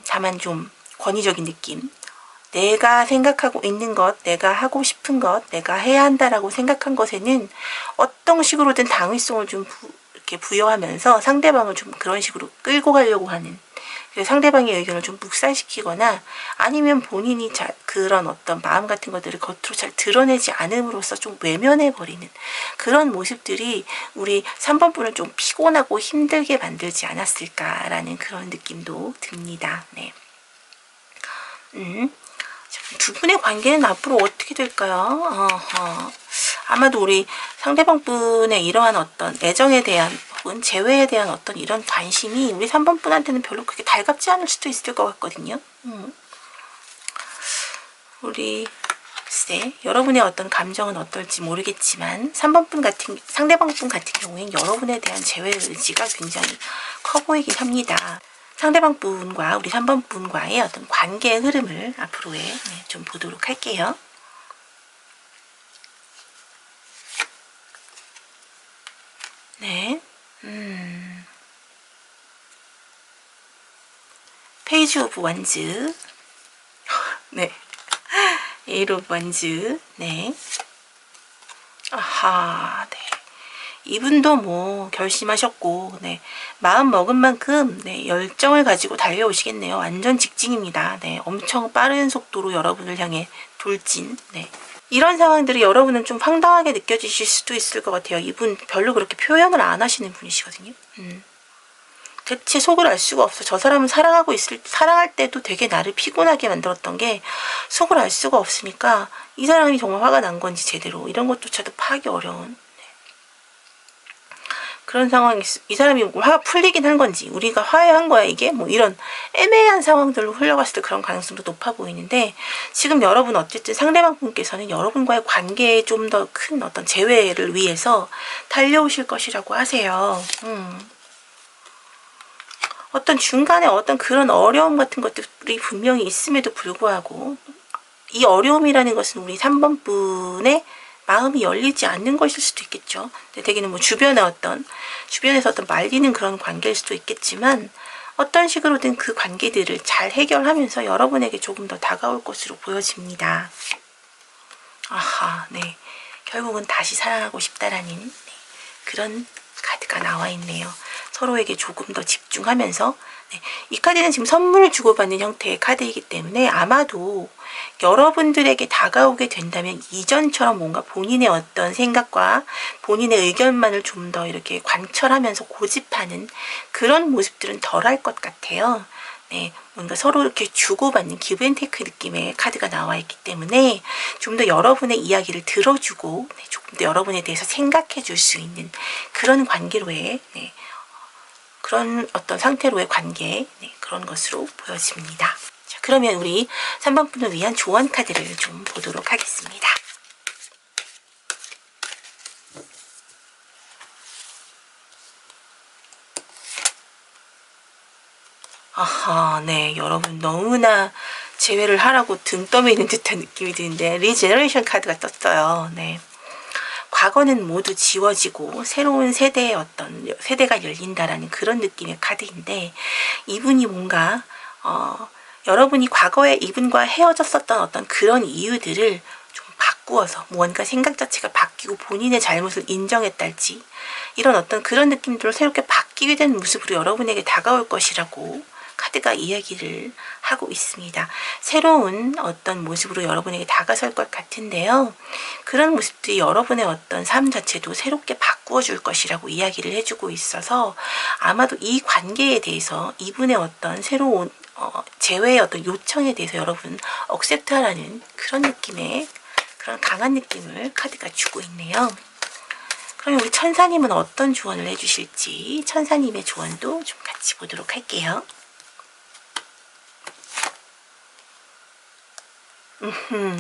다만 좀 권위적인 느낌 내가 생각하고 있는 것, 내가 하고 싶은 것, 내가 해야 한다라고 생각한 것에는 어떤 식으로든 당위성을 좀 이렇게 부여하면서 상대방을 좀 그런 식으로 끌고 가려고 하는 상대방의 의견을 좀 묵살시키거나 아니면 본인이 그런 어떤 마음 같은 것들을 겉으로 잘 드러내지 않음으로써 좀 외면해버리는 그런 모습들이 우리 3번 분을 좀 피곤하고 힘들게 만들지 않았을까라는 그런 느낌도 듭니다. 네. 두 분의 관계는 앞으로 어떻게 될까요? 아마도 우리 상대방 분의 이러한 어떤 애정에 대한 혹은 재회에 대한 어떤 이런 관심이 우리 3번 분한테는 별로 그렇게 달갑지 않을 수도 있을 것 같거든요. 우리 글쎄 여러분의 어떤 감정은 어떨지 모르겠지만 3번 분 같은 상대방 분 같은 경우에는 여러분에 대한 재회 의지가 굉장히 커 보이긴 합니다. 상대방 분과 우리 3번 분과의 어떤 관계의 흐름을 앞으로의 좀 보도록 할게요. 네. 페이지 오브 원즈. 네. 에일 오브 원즈. 네. 아하, 네. 이분도 뭐 결심하셨고 네, 마음 먹은 만큼 네, 열정을 가지고 달려오시겠네요. 완전 직진입니다. 네, 엄청 빠른 속도로 여러분을 향해 돌진. 네. 이런 상황들이 여러분은 좀 황당하게 느껴지실 수도 있을 것 같아요. 이분 별로 그렇게 표현을 안 하시는 분이시거든요. 대체 속을 알 수가 없어. 저 사람은 사랑할 때도 되게 나를 피곤하게 만들었던 게 속을 알 수가 없으니까 이 사람이 정말 화가 난 건지 제대로 이런 것조차도 파악이 어려운 그런 상황이 이 사람이 화가 풀리긴 한 건지 우리가 화해한 거야 이게 뭐 이런 애매한 상황들로 흘러갔을 때 그런 가능성도 높아 보이는데 지금 여러분 어쨌든 상대방 분께서는 여러분과의 관계에 좀 더 큰 어떤 재회를 위해서 달려오실 것이라고 하세요. 어떤 중간에 어떤 그런 어려움 같은 것들이 분명히 있음에도 불구하고 이 어려움이라는 것은 우리 3번 분의 마음이 열리지 않는 것일 수도 있겠죠. 근데 대개는 뭐 주변에서 어떤 말리는 그런 관계일 수도 있겠지만 어떤 식으로든 그 관계들을 잘 해결하면서 여러분에게 조금 더 다가올 것으로 보여집니다. 아하, 네. 결국은 다시 사랑하고 싶다라는 네, 그런 카드가 나와 있네요. 서로에게 조금 더 집중하면서 네, 이 카드는 지금 선물을 주고받는 형태의 카드이기 때문에 아마도 여러분들에게 다가오게 된다면 이전처럼 뭔가 본인의 어떤 생각과 본인의 의견만을 좀 더 이렇게 관철하면서 고집하는 그런 모습들은 덜할 것 같아요. 네, 뭔가 서로 이렇게 주고받는 기브앤테이크 느낌의 카드가 나와 있기 때문에 좀 더 여러분의 이야기를 들어주고 네, 조금 더 여러분에 대해서 생각해 줄 수 있는 그런 관계로의 네, 그런 어떤 상태로의 관계 네, 그런 것으로 보여집니다. 자, 그러면 우리 3번 분을 위한 조언 카드를 좀 보도록 하겠습니다. 아하, 네, 여러분 너무나 재회를 하라고 등 떠미는 듯한 느낌이 드는데 리제너레이션 카드가 떴어요. 네. 과거는 모두 지워지고 새로운 세대의 어떤 세대가 열린다라는 그런 느낌의 카드인데 이분이 뭔가 여러분이 과거에 이분과 헤어졌었던 어떤 그런 이유들을 좀 바꾸어서 뭔가 생각 자체가 바뀌고 본인의 잘못을 인정했달지 이런 어떤 그런 느낌들로 새롭게 바뀌게 된 모습으로 여러분에게 다가올 것이라고 카드가 이야기를 하고 있습니다. 새로운 어떤 모습으로 여러분에게 다가설 것 같은데요. 그런 모습들이 여러분의 어떤 삶 자체도 새롭게 바꾸어 줄 것이라고 이야기를 해주고 있어서 아마도 이 관계에 대해서 이분의 어떤 새로운 재회의 어떤 요청에 대해서 여러분 억셉트하라는 그런 느낌의 그런 강한 느낌을 카드가 주고 있네요. 그러면 우리 천사님은 어떤 조언을 해주실지 천사님의 조언도 좀 같이 보도록 할게요.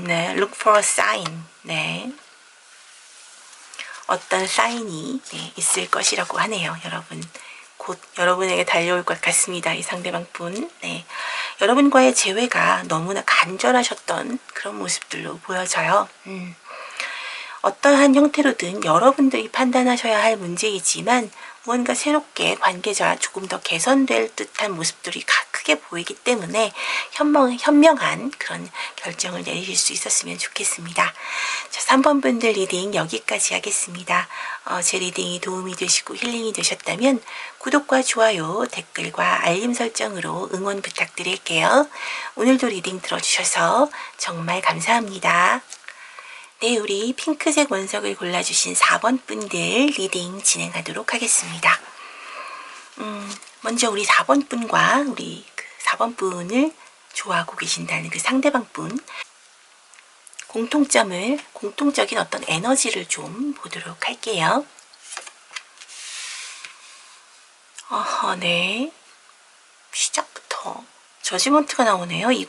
네, look for a sign. 네. 어떤 사인이 있을 것이라고 하네요. 여러분 곧 여러분에게 달려올 것 같습니다. 이 상대방 분. 네. 여러분과의 재회가 너무나 간절하셨던 그런 모습들로 보여져요. 어떠한 형태로든 여러분들이 판단하셔야 할 문제이지만 무언가 새롭게 관계가 조금 더 개선될 듯한 모습들이 크게 보이기 때문에 현명한 그런 결정을 내리실 수 있었으면 좋겠습니다. 자, 3번 분들 리딩 여기까지 하겠습니다. 제 리딩이 도움이 되시고 힐링이 되셨다면 구독과 좋아요, 댓글과 알림 설정으로 응원 부탁드릴게요. 오늘도 리딩 들어주셔서 정말 감사합니다. 네, 우리 핑크색 원석을 골라주신 4번 분들 리딩 진행하도록 하겠습니다. 먼저 우리 4번 분과 우리 그 4번 분을 좋아하고 계신다는 그 상대방 분 공통적인 어떤 에너지를 좀 보도록 할게요. 네. 시작부터 저지먼트가 나오네요. 이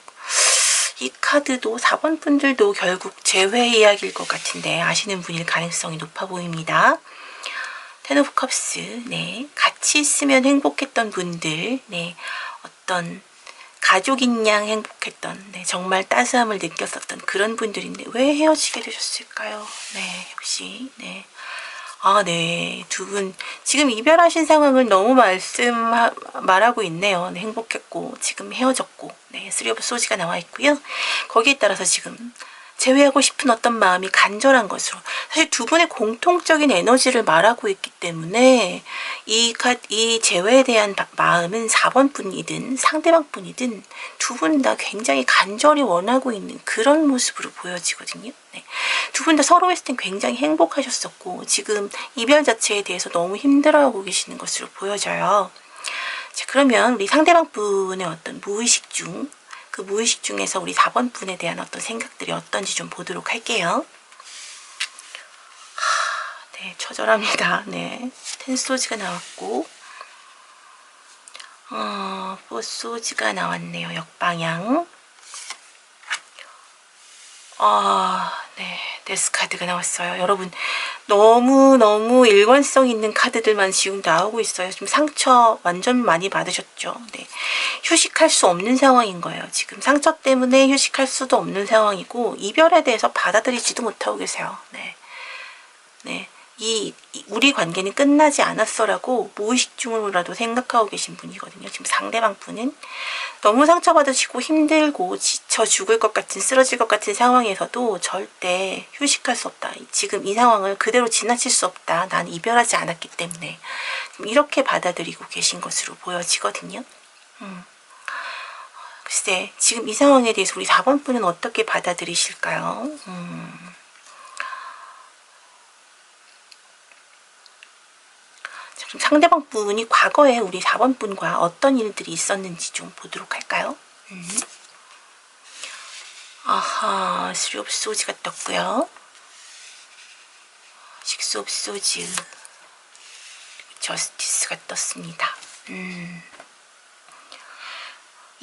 카드도 4번 분들도 결국 재회 이야기일 것 같은데 아시는 분일 가능성이 높아 보입니다. 텐 오브 컵스, 네, 같이 있으면 행복했던 분들, 네, 어떤 가족인 양 행복했던, 네, 정말 따스함을 느꼈었던 그런 분들인데 왜 헤어지게 되셨을까요? 네, 역시, 네. 네. 두 분 지금 이별하신 상황을 너무 말하고 있네요. 네, 행복했고 지금 헤어졌고 네, 3 오브 소지가 나와 있고요. 거기에 따라서 지금 재회하고 싶은 어떤 마음이 간절한 것으로 사실 두 분의 공통적인 에너지를 말하고 있기 때문에 이 재회에 대한 마음은 4번 분이든 상대방 분이든 두 분 다 굉장히 간절히 원하고 있는 그런 모습으로 보여지거든요. 네. 두 분 다 서로 했을 땐 굉장히 행복하셨었고 지금 이별 자체에 대해서 너무 힘들어하고 계시는 것으로 보여져요. 자, 그러면 우리 상대방 분의 어떤 무의식 중에서 우리 4번 분에 대한 어떤 생각들이 어떤지 좀 보도록 할게요. 네, 처절합니다. 네, 텐소지가 나왔고, 포소지가 나왔네요. 역방향. 네, 데스카드가 나왔어요. 여러분, 너무 일관성 있는 카드들만 지금 나오고 있어요. 지금 상처 완전 많이 받으셨죠. 네, 휴식할 수 없는 상황인 거예요. 지금 상처 때문에 휴식할 수도 없는 상황이고 이별에 대해서 받아들이지도 못하고 계세요. 네. 우리 관계는 끝나지 않았어라고 무의식 중으로라도 생각하고 계신 분이거든요. 지금 상대방 분은 너무 상처받으시고 힘들고 지쳐 죽을 것 같은 쓰러질 것 같은 상황에서도 절대 휴식할 수 없다. 지금 이 상황을 그대로 지나칠 수 없다. 난 이별하지 않았기 때문에 이렇게 받아들이고 계신 것으로 보여지거든요. 글쎄 지금 이 상황에 대해서 우리 4번 분은 어떻게 받아들이실까요? 좀 상대방 분이 과거에 우리 4번 분과 어떤 일들이 있었는지 좀 보도록 할까요? 3 오브 소지가 떴고요. 6 오브 소지, 저스티스가 떴습니다.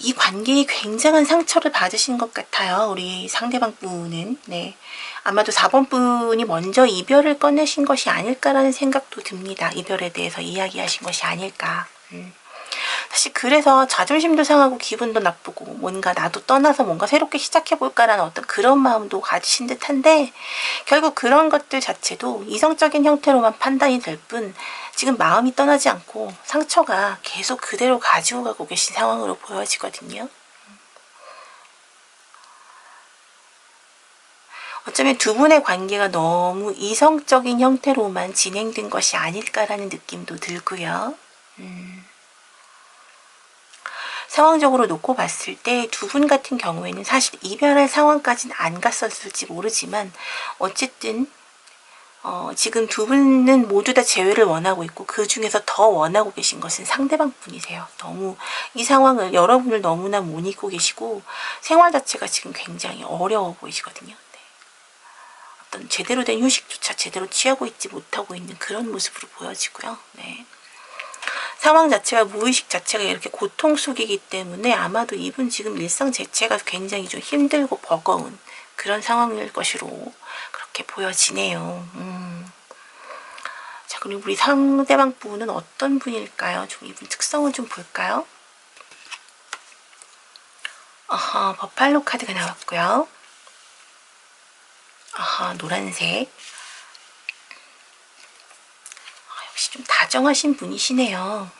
이 관계에 굉장한 상처를 받으신 것 같아요. 우리 상대방 분은. 네, 아마도 4번 분이 먼저 이별을 꺼내신 것이 아닐까라는 생각도 듭니다. 이별에 대해서 이야기하신 것이 아닐까. 사실 그래서 자존심도 상하고 기분도 나쁘고 뭔가 나도 떠나서 뭔가 새롭게 시작해볼까라는 어떤 그런 마음도 가지신 듯한데 결국 그런 것들 자체도 이성적인 형태로만 판단이 될 뿐 지금 마음이 떠나지 않고 상처가 계속 그대로 가지고 가고 계신 상황으로 보여지거든요. 어쩌면 두 분의 관계가 너무 이성적인 형태로만 진행된 것이 아닐까라는 느낌도 들고요. 상황적으로 놓고 봤을 때 두 분 같은 경우에는 사실 이별할 상황까지는 안 갔었을지 모르지만 어쨌든 지금 두 분은 모두 다 재회를 원하고 있고 그 중에서 더 원하고 계신 것은 상대방 분이세요. 너무 이 상황을 여러분을 너무나 못 잊고 계시고 생활 자체가 지금 굉장히 어려워 보이시거든요. 네. 어떤 제대로 된 휴식조차 제대로 취하고 있지 못하고 있는 그런 모습으로 보여지고요. 네. 상황 자체가 무의식 자체가 이렇게 고통 속이기 때문에 아마도 이분 지금 일상 자체가 굉장히 좀 힘들고 버거운 그런 상황일 것으로 그렇게 보여지네요. 자, 그리고 우리 상대방 분은 어떤 분일까요? 좀 이분 특성을 좀 볼까요? 아하, 버팔로 카드가 나왔고요. 아하, 노란색. 역시 좀 다정하신 분이시네요.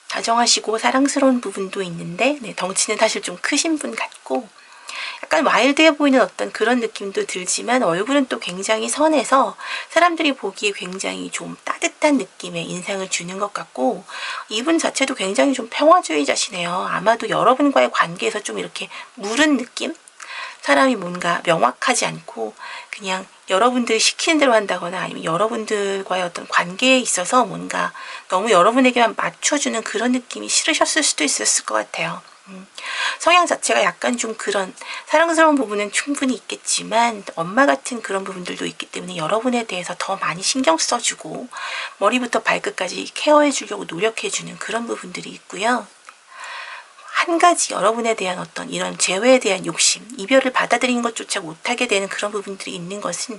다정하시고 사랑스러운 부분도 있는데 네, 덩치는 사실 좀 크신 분 같고 약간 와일드해 보이는 어떤 그런 느낌도 들지만 얼굴은 또 굉장히 선해서 사람들이 보기에 굉장히 좀 따뜻한 느낌의 인상을 주는 것 같고 이분 자체도 굉장히 좀 평화주의자시네요. 아마도 여러분과의 관계에서 좀 이렇게 무른 느낌? 사람이 뭔가 명확하지 않고 그냥 여러분들이 시키는 대로 한다거나 아니면 여러분들과의 어떤 관계에 있어서 뭔가 너무 여러분에게만 맞춰주는 그런 느낌이 싫으셨을 수도 있었을 것 같아요. 성향 자체가 약간 좀 그런 사랑스러운 부분은 충분히 있겠지만 엄마 같은 그런 부분들도 있기 때문에 여러분에 대해서 더 많이 신경 써주고 머리부터 발끝까지 케어해 주려고 노력해 주는 그런 부분들이 있고요. 한 가지 여러분에 대한 어떤 이런 재회에 대한 욕심, 이별을 받아들이는 것조차 못하게 되는 그런 부분들이 있는 것은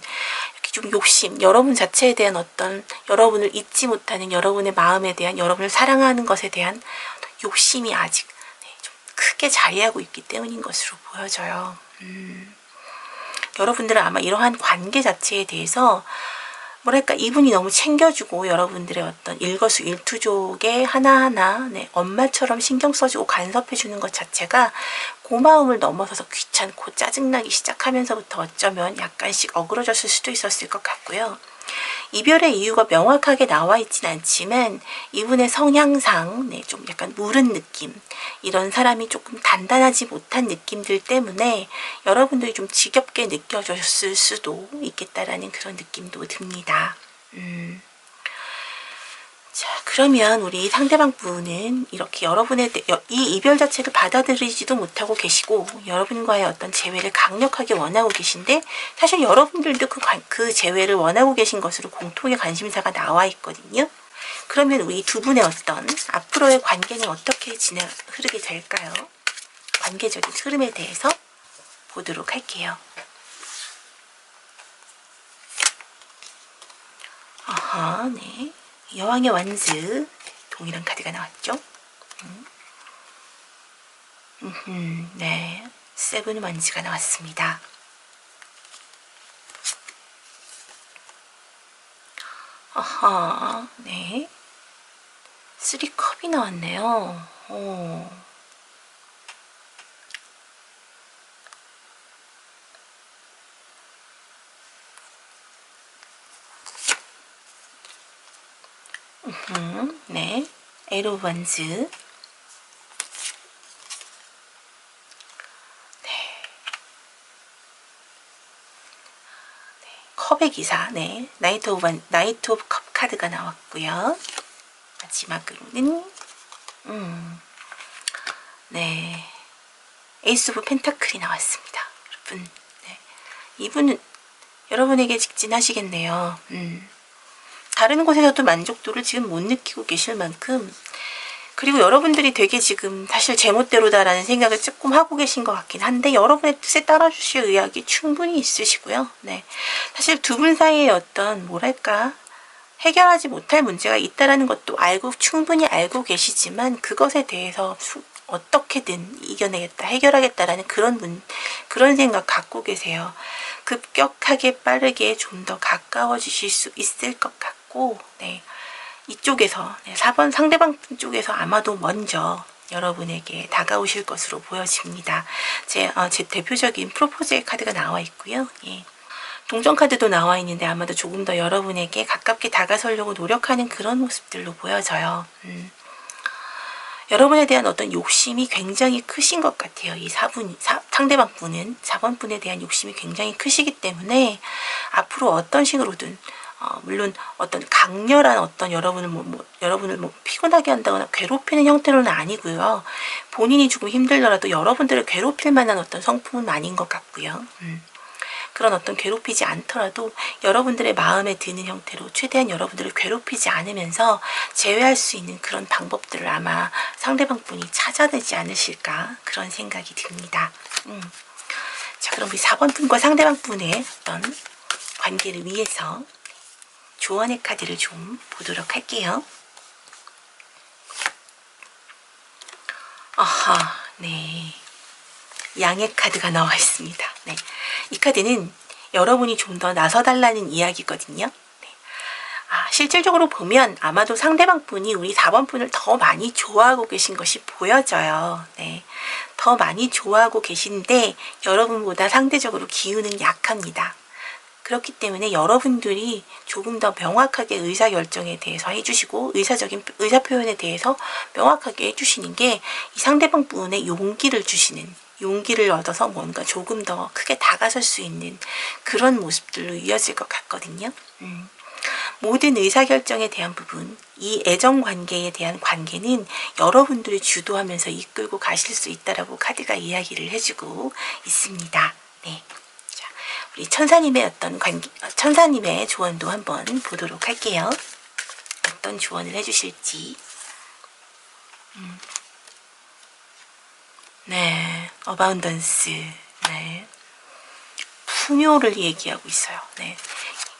이렇게 좀 욕심, 여러분 자체에 대한 어떤 여러분을 잊지 못하는 여러분의 마음에 대한 여러분을 사랑하는 것에 대한 욕심이 아직 좀 크게 자리하고 있기 때문인 것으로 보여져요. 여러분들은 아마 이러한 관계 자체에 대해서 뭐랄까 이분이 너무 챙겨주고 여러분들의 어떤 일거수일투족에 하나하나 네, 엄마처럼 신경 써주고 간섭해주는 것 자체가 고마움을 넘어서서 귀찮고 짜증나기 시작하면서부터 어쩌면 약간씩 어그러졌을 수도 있었을 것 같고요. 이별의 이유가 명확하게 나와 있진 않지만 이분의 성향상 네, 좀 약간 무른 느낌, 이런 사람이 조금 단단하지 못한 느낌들 때문에 여러분들이 좀 지겹게 느껴졌을 수도 있겠다라는 그런 느낌도 듭니다. 자, 그러면 우리 상대방 분은 이렇게 여러분의 이 이별 자체를 받아들이지도 못하고 계시고 여러분과의 어떤 재회를 강력하게 원하고 계신데 사실 여러분들도 그 재회를 원하고 계신 것으로 공통의 관심사가 나와 있거든요. 그러면 우리 두 분의 어떤 앞으로의 관계는 어떻게 흐르게 될까요? 관계적인 흐름에 대해서 보도록 할게요. 아하, 네. 여왕의 완즈, 동일한 카드가 나왔죠? 네. 세븐 완즈가 나왔습니다. 아하, 네. 3컵이 나왔네요. 네. 에로 완즈. 네. 컵의 기사, 네. 나이트 오브 컵 카드가 나왔고요. 마지막으로는, 네. 에이스 오브 펜타클이 나왔습니다. 여러분, 네. 이분은 여러분에게 직진하시겠네요. 다른 곳에서도 만족도를 지금 못 느끼고 계실 만큼, 그리고 여러분들이 되게 지금 사실 제멋대로다라는 생각을 조금 하고 계신 것 같긴 한데 여러분의 뜻에 따라주실 의향이 충분히 있으시고요. 네, 사실 두 분 사이에 어떤 뭐랄까 해결하지 못할 문제가 있다라는 것도 충분히 알고 계시지만 그것에 대해서 어떻게든 이겨내겠다, 해결하겠다라는 그런 생각 갖고 계세요. 급격하게 빠르게 좀 더 가까워지실 수 있을 것 같고, 네. 이쪽에서 4번 상대방 쪽에서 아마도 먼저 여러분에게 다가오실 것으로 보여집니다. 제 대표적인 프로포즈의 카드가 나와 있고요. 예. 동전 카드도 나와 있는데 아마도 조금 더 여러분에게 가깝게 다가서려고 노력하는 그런 모습들로 보여져요. 여러분에 대한 어떤 욕심이 굉장히 크신 것 같아요. 이 상대방 분은 4번 분에 대한 욕심이 굉장히 크시기 때문에 앞으로 어떤 식으로든 물론 어떤 강렬한 어떤 여러분을 피곤하게 한다거나 괴롭히는 형태로는 아니고요. 본인이 조금 힘들더라도 여러분들을 괴롭힐 만한 어떤 성품은 아닌 것 같고요. 그런 어떤 괴롭히지 않더라도 여러분들의 마음에 드는 형태로 최대한 여러분들을 괴롭히지 않으면서 제외할 수 있는 그런 방법들을 아마 상대방 분이 찾아내지 않으실까 그런 생각이 듭니다. 자, 그럼 우리 4번 분과 상대방 분의 어떤 관계를 위해서 조언의 카드를 좀 보도록 할게요. 아하, 네. 양의 카드가 나와 있습니다. 네. 이 카드는 여러분이 좀 더 나서달라는 이야기거든요. 네. 실질적으로 보면 아마도 상대방 분이 우리 4번 분을 더 많이 좋아하고 계신 것이 보여져요. 네. 더 많이 좋아하고 계신데 여러분보다 상대적으로 기운은 약합니다. 그렇기 때문에 여러분들이 조금 더 명확하게 의사결정에 대해서 해주시고 의사표현에 대해서 명확하게 해주시는 게 이 상대방 분의 용기를 얻어서 뭔가 조금 더 크게 다가설 수 있는 그런 모습들로 이어질 것 같거든요. 모든 의사결정에 대한 부분, 이 애정관계에 대한 관계는 여러분들이 주도하면서 이끌고 가실 수 있다라고 카드가 이야기를 해주고 있습니다. 네. 자, 우리 천사님의 천사님의 조언도 한번 보도록 할게요. 어떤 조언을 해주실지. 네, 어바운던스. 네. 풍요를 얘기하고 있어요. 네.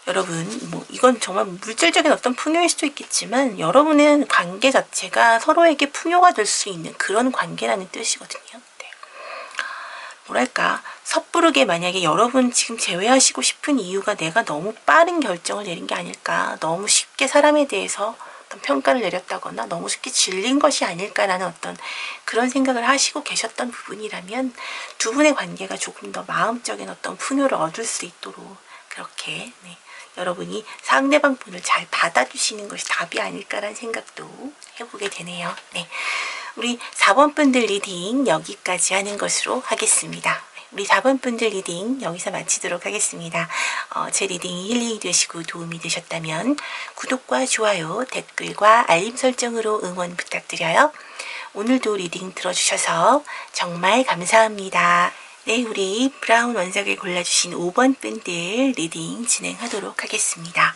여러분, 이건 정말 물질적인 어떤 풍요일 수도 있겠지만 여러분의 관계 자체가 서로에게 풍요가 될 수 있는 그런 관계라는 뜻이거든요. 네. 뭐랄까, 섣부르게 만약에 여러분 지금 제외하시고 싶은 이유가 내가 너무 빠른 결정을 내린 게 아닐까, 너무 쉽게 사람에 대해서 어떤 평가를 내렸다거나 너무 쉽게 질린 것이 아닐까라는 어떤 그런 생각을 하시고 계셨던 부분이라면 두 분의 관계가 조금 더 마음적인 어떤 풍요를 얻을 수 있도록 그렇게 여러분이 상대방 분을 잘 받아주시는 것이 답이 아닐까라는 생각도 해보게 되네요. 네, 우리 4번 분들 리딩 여기까지 하는 것으로 하겠습니다. 우리 4번 분들 리딩 여기서 마치도록 하겠습니다. 제 리딩이 힐링이 되시고 도움이 되셨다면 구독과 좋아요, 댓글과 알림 설정으로 응원 부탁드려요. 오늘도 리딩 들어주셔서 정말 감사합니다. 네, 우리 브라운 원석을 골라주신 5번 분들 리딩 진행하도록 하겠습니다.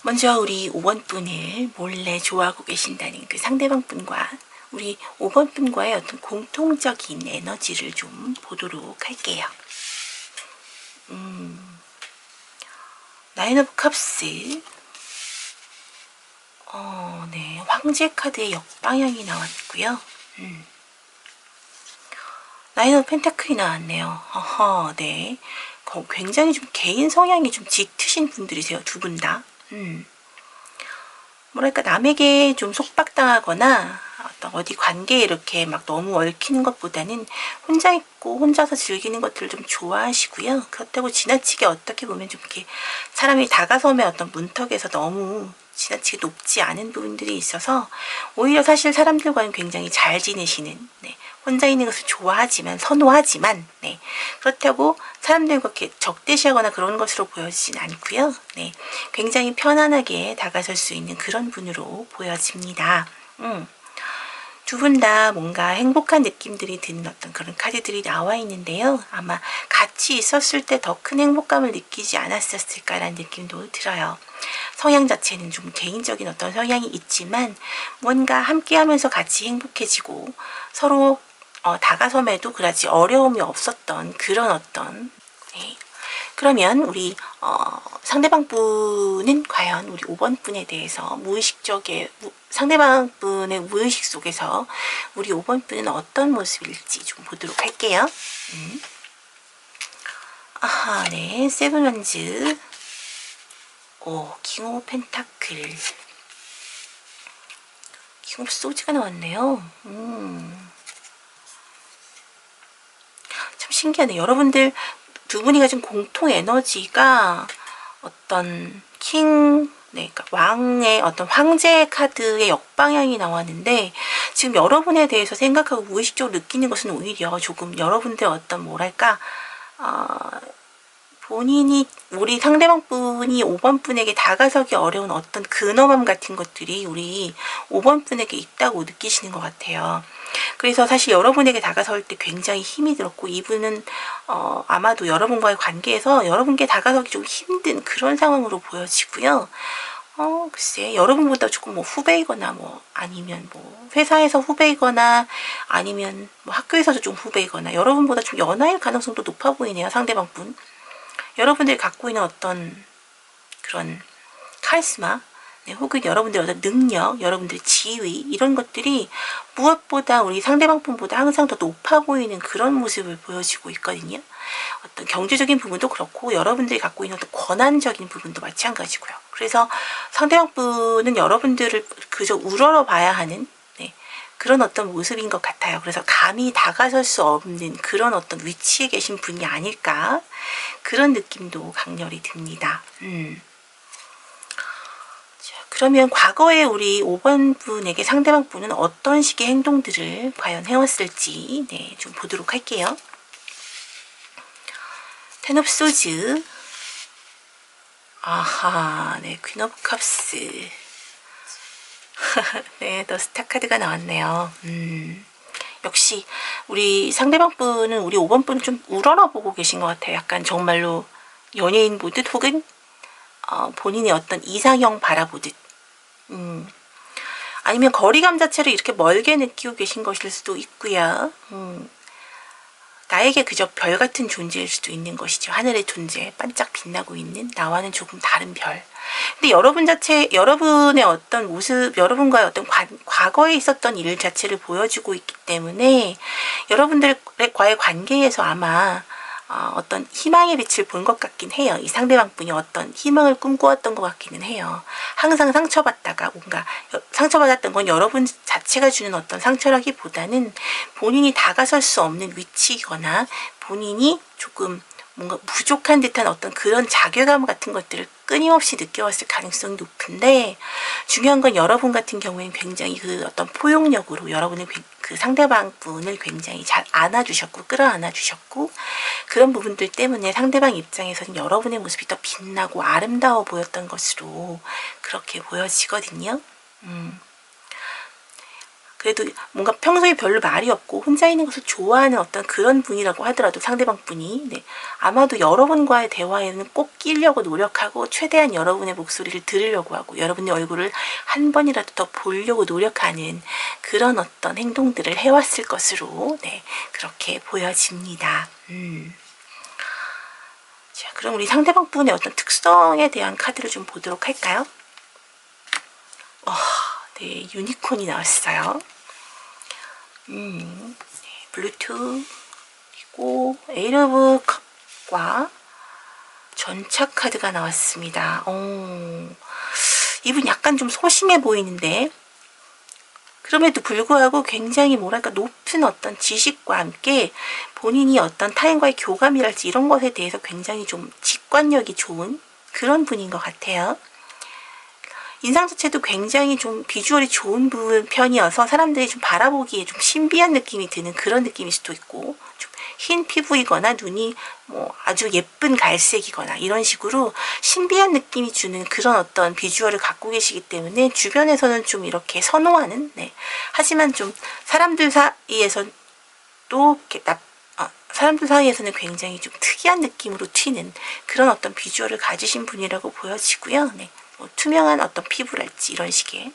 먼저 우리 5번 분을 몰래 좋아하고 계신다는 그 상대방 분과 우리 5번 분과의 어떤 공통적인 에너지를 좀 보도록 할게요. 나인 오브 컵스. 네, 황제 카드의 역방향이 나왔고요. 나인 오브 펜타클이 나왔네요. 네. 굉장히 좀 개인 성향이 좀 짙으신 분들이세요, 두 분 다. 뭐랄까, 남에게 좀 속박당하거나 어디 관계에 이렇게 막 너무 얽히는 것보다는 혼자 있고 혼자서 즐기는 것들을 좀 좋아하시고요. 그렇다고 지나치게 어떻게 보면 좀 이렇게 사람이 다가섬의 어떤 문턱에서 너무 지나치게 높지 않은 부분들이 있어서 오히려 사실 사람들과는 굉장히 잘 지내시는, 네, 혼자 있는 것을 좋아하지만 선호하지만, 네, 그렇다고 사람들과 이렇게 적대시하거나 그런 것으로 보여지진 않고요. 네, 굉장히 편안하게 다가설 수 있는 그런 분으로 보여집니다. 두 분 다 뭔가 행복한 느낌들이 드는 어떤 그런 카드들이 나와 있는데요. 아마 같이 있었을 때 더 큰 행복감을 느끼지 않았었을까라는 느낌도 들어요. 성향 자체는 좀 개인적인 어떤 성향이 있지만 뭔가 함께 하면서 같이 행복해지고 서로 다가섬에도 그다지 어려움이 없었던 그런 어떤, 네. 그러면 우리 상대방 분은 과연 우리 5번 분에 대해서 상대방 분의 무의식 속에서 우리 5번 분은 어떤 모습일지 좀 보도록 할게요. 아하, 네, 세븐 원즈, 킹 오브 펜타클, 킹 오브 소즈가 나왔네요. 참 신기하네. 여러분들 두 분이 가진 공통 에너지가 어떤 킹 네, 그러니까 왕의 어떤 황제 카드의 역방향이 나왔는데 지금 여러분에 대해서 생각하고 무의식적으로 느끼는 것은 오히려 조금 여러분들의 어떤 뭐랄까 본인이 우리 상대방 분이 5번 분에게 다가서기 어려운 어떤 근엄함 같은 것들이 우리 5번 분에게 있다고 느끼시는 것 같아요. 그래서 사실 여러분에게 다가설 때 굉장히 힘이 들었고 이분은 아마도 여러분과의 관계에서 여러분께 다가서기 좀 힘든 그런 상황으로 보여지고요. 글쎄 여러분보다 조금 뭐 후배이거나 뭐 아니면 뭐 회사에서 후배이거나 아니면 뭐 학교에서도 좀 후배이거나 여러분보다 좀 연하일 가능성도 높아 보이네요. 상대방 분. 여러분들이 갖고 있는 어떤 그런 카리스마, 네, 혹은 여러분들의 어떤 능력, 여러분들의 지위 이런 것들이 무엇보다 우리 상대방 분보다 항상 더 높아 보이는 그런 모습을 보여주고 있거든요. 어떤 경제적인 부분도 그렇고 여러분들이 갖고 있는 어떤 권한적인 부분도 마찬가지고요. 그래서 상대방 분은 여러분들을 그저 우러러 봐야 하는 그런 어떤 모습인 것 같아요. 그래서 감히 다가설 수 없는 그런 어떤 위치에 계신 분이 아닐까 그런 느낌도 강렬히 듭니다. 자, 그러면 과거에 우리 5번 분에게 상대방 분은 어떤 식의 행동들을 과연 해왔을지 좀 보도록 할게요. 텐 오브 소즈, 아하, 네, 퀸 오브 컵스, 네, 더 스타 카드가 나왔네요. 역시 우리 상대방 분은 우리 5번 분은 좀 우러러보고 계신 것 같아요. 약간 정말로 연예인 보듯 혹은 본인의 어떤 이상형 바라보듯 아니면 거리감 자체를 이렇게 멀게 느끼고 계신 것일 수도 있고요. 나에게 그저 별 같은 존재일 수도 있는 것이죠. 하늘의 존재, 반짝 빛나고 있는 나와는 조금 다른 별. 근데 여러분 자체, 여러분의 어떤 모습, 여러분과의 어떤 과거에 있었던 일 자체를 보여주고 있기 때문에 여러분들과의 관계에서 아마 어떤 희망의 빛을 본 것 같긴 해요. 이 상대방 분이 어떤 희망을 꿈꾸었던 것 같기는 해요. 항상 상처받다가 뭔가 상처받았던 건 여러분 자체가 주는 어떤 상처라기보다는 본인이 다가설 수 없는 위치거나 본인이 조금 뭔가 부족한 듯한 어떤 그런 자괴감 같은 것들을 끊임없이 느껴왔을 가능성이 높은데 중요한 건 여러분 같은 경우에는 굉장히 그 어떤 포용력으로 여러분의 그 상대방 분을 굉장히 잘 안아주셨고 끌어안아주셨고 그런 부분들 때문에 상대방 입장에서는 여러분의 모습이 더 빛나고 아름다워 보였던 것으로 그렇게 보여지거든요. 그래도 뭔가 평소에 별로 말이 없고 혼자 있는 것을 좋아하는 어떤 그런 분이라고 하더라도 상대방 분이 아마도 여러분과의 대화에는 꼭 끼려고 노력하고 최대한 여러분의 목소리를 들으려고 하고 여러분의 얼굴을 한 번이라도 더 보려고 노력하는 그런 어떤 행동들을 해왔을 것으로 그렇게 보여집니다. 자, 그럼 우리 상대방 분의 어떤 특성에 대한 카드를 좀 보도록 할까요? 네, 유니콘이 나왔어요. 블루투 그리고 에이트 오브 컵과 전차 카드가 나왔습니다. 이분 약간 좀 소심해 보이는데 그럼에도 불구하고 굉장히 뭐랄까 높은 어떤 지식과 함께 본인이 어떤 타인과의 교감이랄지 이런 것에 대해서 굉장히 좀 직관력이 좋은 그런 분인 것 같아요. 인상 자체도 굉장히 좀 비주얼이 좋은 편이어서 사람들이 좀 바라보기에 좀 신비한 느낌이 드는 그런 느낌일 수도 있고 좀 흰 피부이거나 눈이 뭐 아주 예쁜 갈색이거나 이런 식으로 신비한 느낌이 주는 그런 어떤 비주얼을 갖고 계시기 때문에 주변에서는 좀 이렇게 선호하는 하지만 좀 사람들 사이에서는 굉장히 좀 특이한 느낌으로 튀는 그런 어떤 비주얼을 가지신 분이라고 보여지고요. 투명한 어떤 피부랄지 이런 식의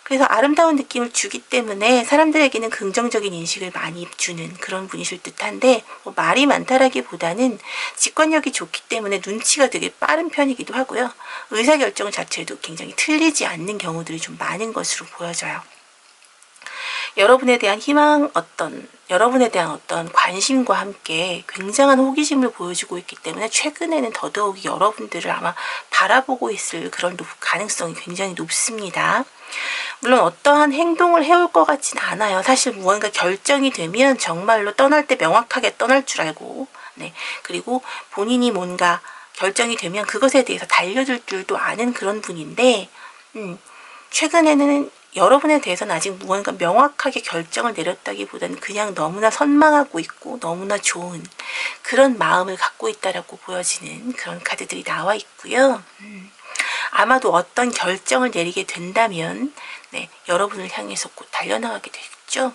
그래서 아름다운 느낌을 주기 때문에 사람들에게는 긍정적인 인식을 많이 주는 그런 분이실 듯한데 말이 많다라기보다는 직관력이 좋기 때문에 눈치가 되게 빠른 편이기도 하고요. 의사결정 자체도 굉장히 틀리지 않는 경우들이 좀 많은 것으로 보여져요. 여러분에 대한 여러분에 대한 어떤 관심과 함께 굉장한 호기심을 보여주고 있기 때문에 최근에는 더더욱 여러분들을 아마 바라보고 있을 그런 가능성이 굉장히 높습니다. 물론 어떠한 행동을 해올 것 같진 않아요. 사실 무언가 결정이 되면 정말로 떠날 때 명확하게 떠날 줄 알고 그리고 본인이 뭔가 결정이 되면 그것에 대해서 달려들 줄도 아는 그런 분인데 최근에는 여러분에 대해서는 아직 무언가 명확하게 결정을 내렸다기보다는 그냥 너무나 선망하고 있고 너무나 좋은 그런 마음을 갖고 있다라고 보여지는 그런 카드들이 나와 있고요. 아마도 어떤 결정을 내리게 된다면 네, 여러분을 향해서 곧 달려나가게 되겠죠.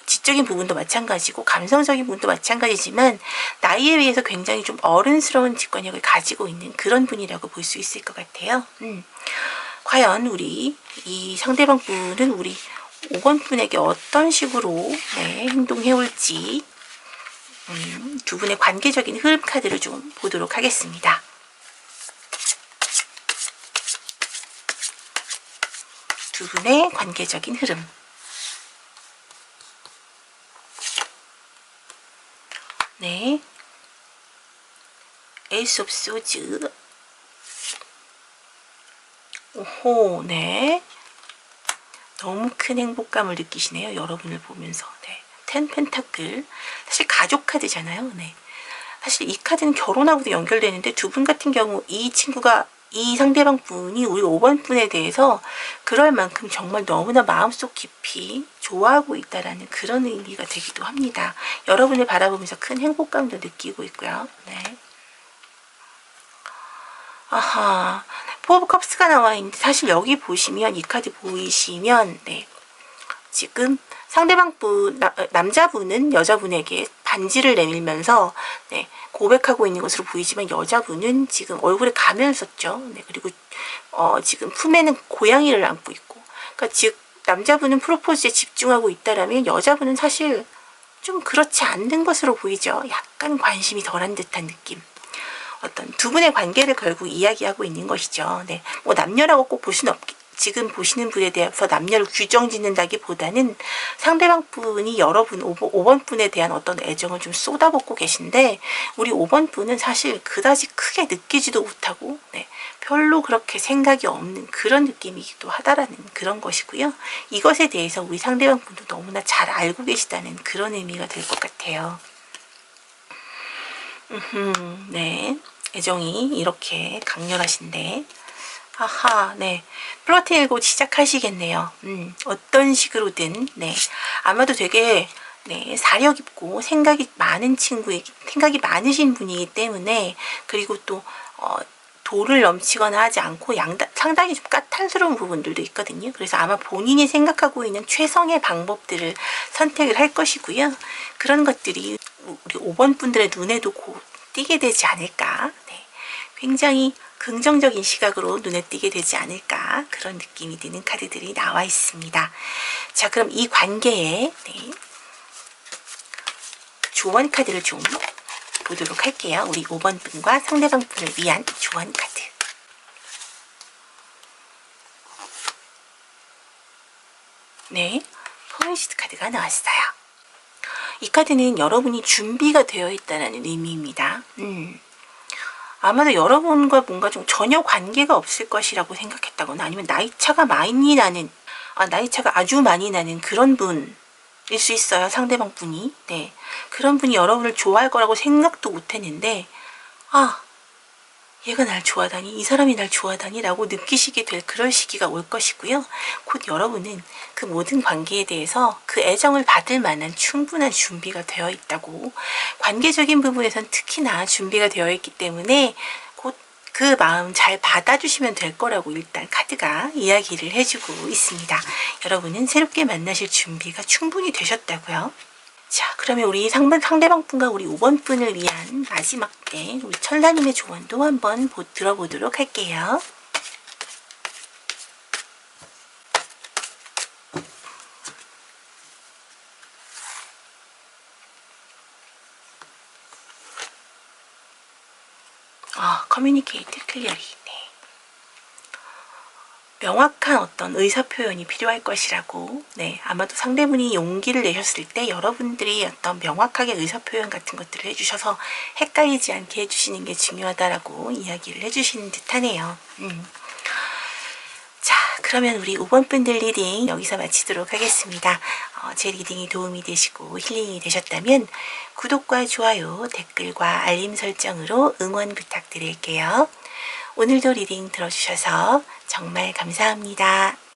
지적인 부분도 마찬가지고 감성적인 부분도 마찬가지지만 나이에 비해서 굉장히 좀 어른스러운 직관력을 가지고 있는 그런 분이라고 볼 수 있을 것 같아요. 과연 우리 이 상대방 분은 우리 5번 분에게 어떤 식으로 네, 행동해 올지 두 분의 관계적인 흐름 카드를 좀 보도록 하겠습니다. 두 분의 관계적인 흐름. 네. 에이스 오브 소즈. 오호, 네. 너무 큰 행복감을 느끼시네요. 여러분을 보면서. 네. 10 펜타클. 사실 가족 카드잖아요. 네. 사실 이 카드는 결혼하고도 연결되는데 두 분 같은 경우 이 친구가 이 상대방 분이 우리 5번 분에 대해서 그럴 만큼 정말 너무나 마음속 깊이 좋아하고 있다라는 그런 의미가 되기도 합니다. 여러분을 바라보면서 큰 행복감도 느끼고 있고요. 네. 아하, 포 오브 컵스가 나와 있는데 사실 여기 보시면 이 카드 보이시면 네. 지금 상대방 분, 남자분은 여자분에게 반지를 내밀면서 네, 고백하고 있는 것으로 보이지만 여자분은 지금 얼굴에 가면을 썼죠. 네, 그리고 지금 품에는 고양이를 안고 있고 그러니까 즉 남자분은 프로포즈에 집중하고 있다라면 여자분은 사실 좀 그렇지 않는 것으로 보이죠. 약간 관심이 덜한 듯한 느낌. 어떤 두 분의 관계를 결국 이야기하고 있는 것이죠. 네, 뭐 남녀라고 꼭 볼 수는 없겠 지금 보시는 분에 대해서 남녀를 규정 짓는다기보다는 상대방 분이 여러분 5번 분에 대한 어떤 애정을 좀 쏟아붓고 계신데 우리 5번 분은 사실 그다지 크게 느끼지도 못하고 네, 별로 그렇게 생각이 없는 그런 느낌이기도 하다라는 그런 것이고요. 이것에 대해서 우리 상대방 분도 너무나 잘 알고 계시다는 그런 의미가 될 것 같아요. 네, 애정이 이렇게 강렬하신데 아하, 네. 플러팅을 곧 시작하시겠네요. 어떤 식으로든, 네. 아마도 되게, 네, 사려 깊고 생각이 많으신 분이기 때문에, 그리고 또, 도를 넘치거나 하지 않고 상당히 좀 까탈스러운 부분들도 있거든요. 그래서 아마 본인이 생각하고 있는 최선의 방법들을 선택을 할 것이고요. 그런 것들이 우리 5번 분들의 눈에도 곧 띄게 되지 않을까. 네. 굉장히 긍정적인 시각으로 눈에 띄게 되지 않을까 그런 느낌이 드는 카드들이 나와 있습니다. 자, 그럼 이 관계에 네, 조언 카드를 좀 보도록 할게요. 우리 5번 분과 상대방 분을 위한 조언 카드. 네, 포인시드 카드가 나왔어요. 이 카드는 여러분이 준비가 되어 있다는 의미입니다. 아마도 여러분과 뭔가 좀 전혀 관계가 없을 것이라고 생각했다거나 아니면 나이차가 많이 나는, 나이차가 아주 많이 나는 그런 분일 수 있어요. 상대방 분이. 네. 그런 분이 여러분을 좋아할 거라고 생각도 못 했는데, 얘가 날 좋아하다니, 이 사람이 날 좋아하다니 라고 느끼시게 될 그럴 시기가 올 것이고요. 곧 여러분은 그 모든 관계에 대해서 그 애정을 받을 만한 충분한 준비가 되어 있다고, 관계적인 부분에선 특히나 준비가 되어 있기 때문에 곧 그 마음 잘 받아주시면 될 거라고 일단 카드가 이야기를 해주고 있습니다. 여러분은 새롭게 만나실 준비가 충분히 되셨다고요. 자, 그러면 우리 상대방 분과 우리 5번 분을 위한 마지막 때 우리 천사님의 조언도 한번 들어보도록 할게요. communicate clearly. 네. 명확한 어떤 의사표현이 필요할 것이라고, 네, 아마도 상대분이 용기를 내셨을 때 여러분들이 어떤 명확하게 의사표현 같은 것들을 해주셔서 헷갈리지 않게 해주시는 게 중요하다라고 이야기를 해주시는 듯하네요. 자, 그러면 우리 5번 분들 리딩 여기서 마치도록 하겠습니다. 제 리딩이 도움이 되시고 힐링이 되셨다면 구독과 좋아요, 댓글과 알림 설정으로 응원 부탁드릴게요. 오늘도 리딩 들어주셔서 정말 감사합니다.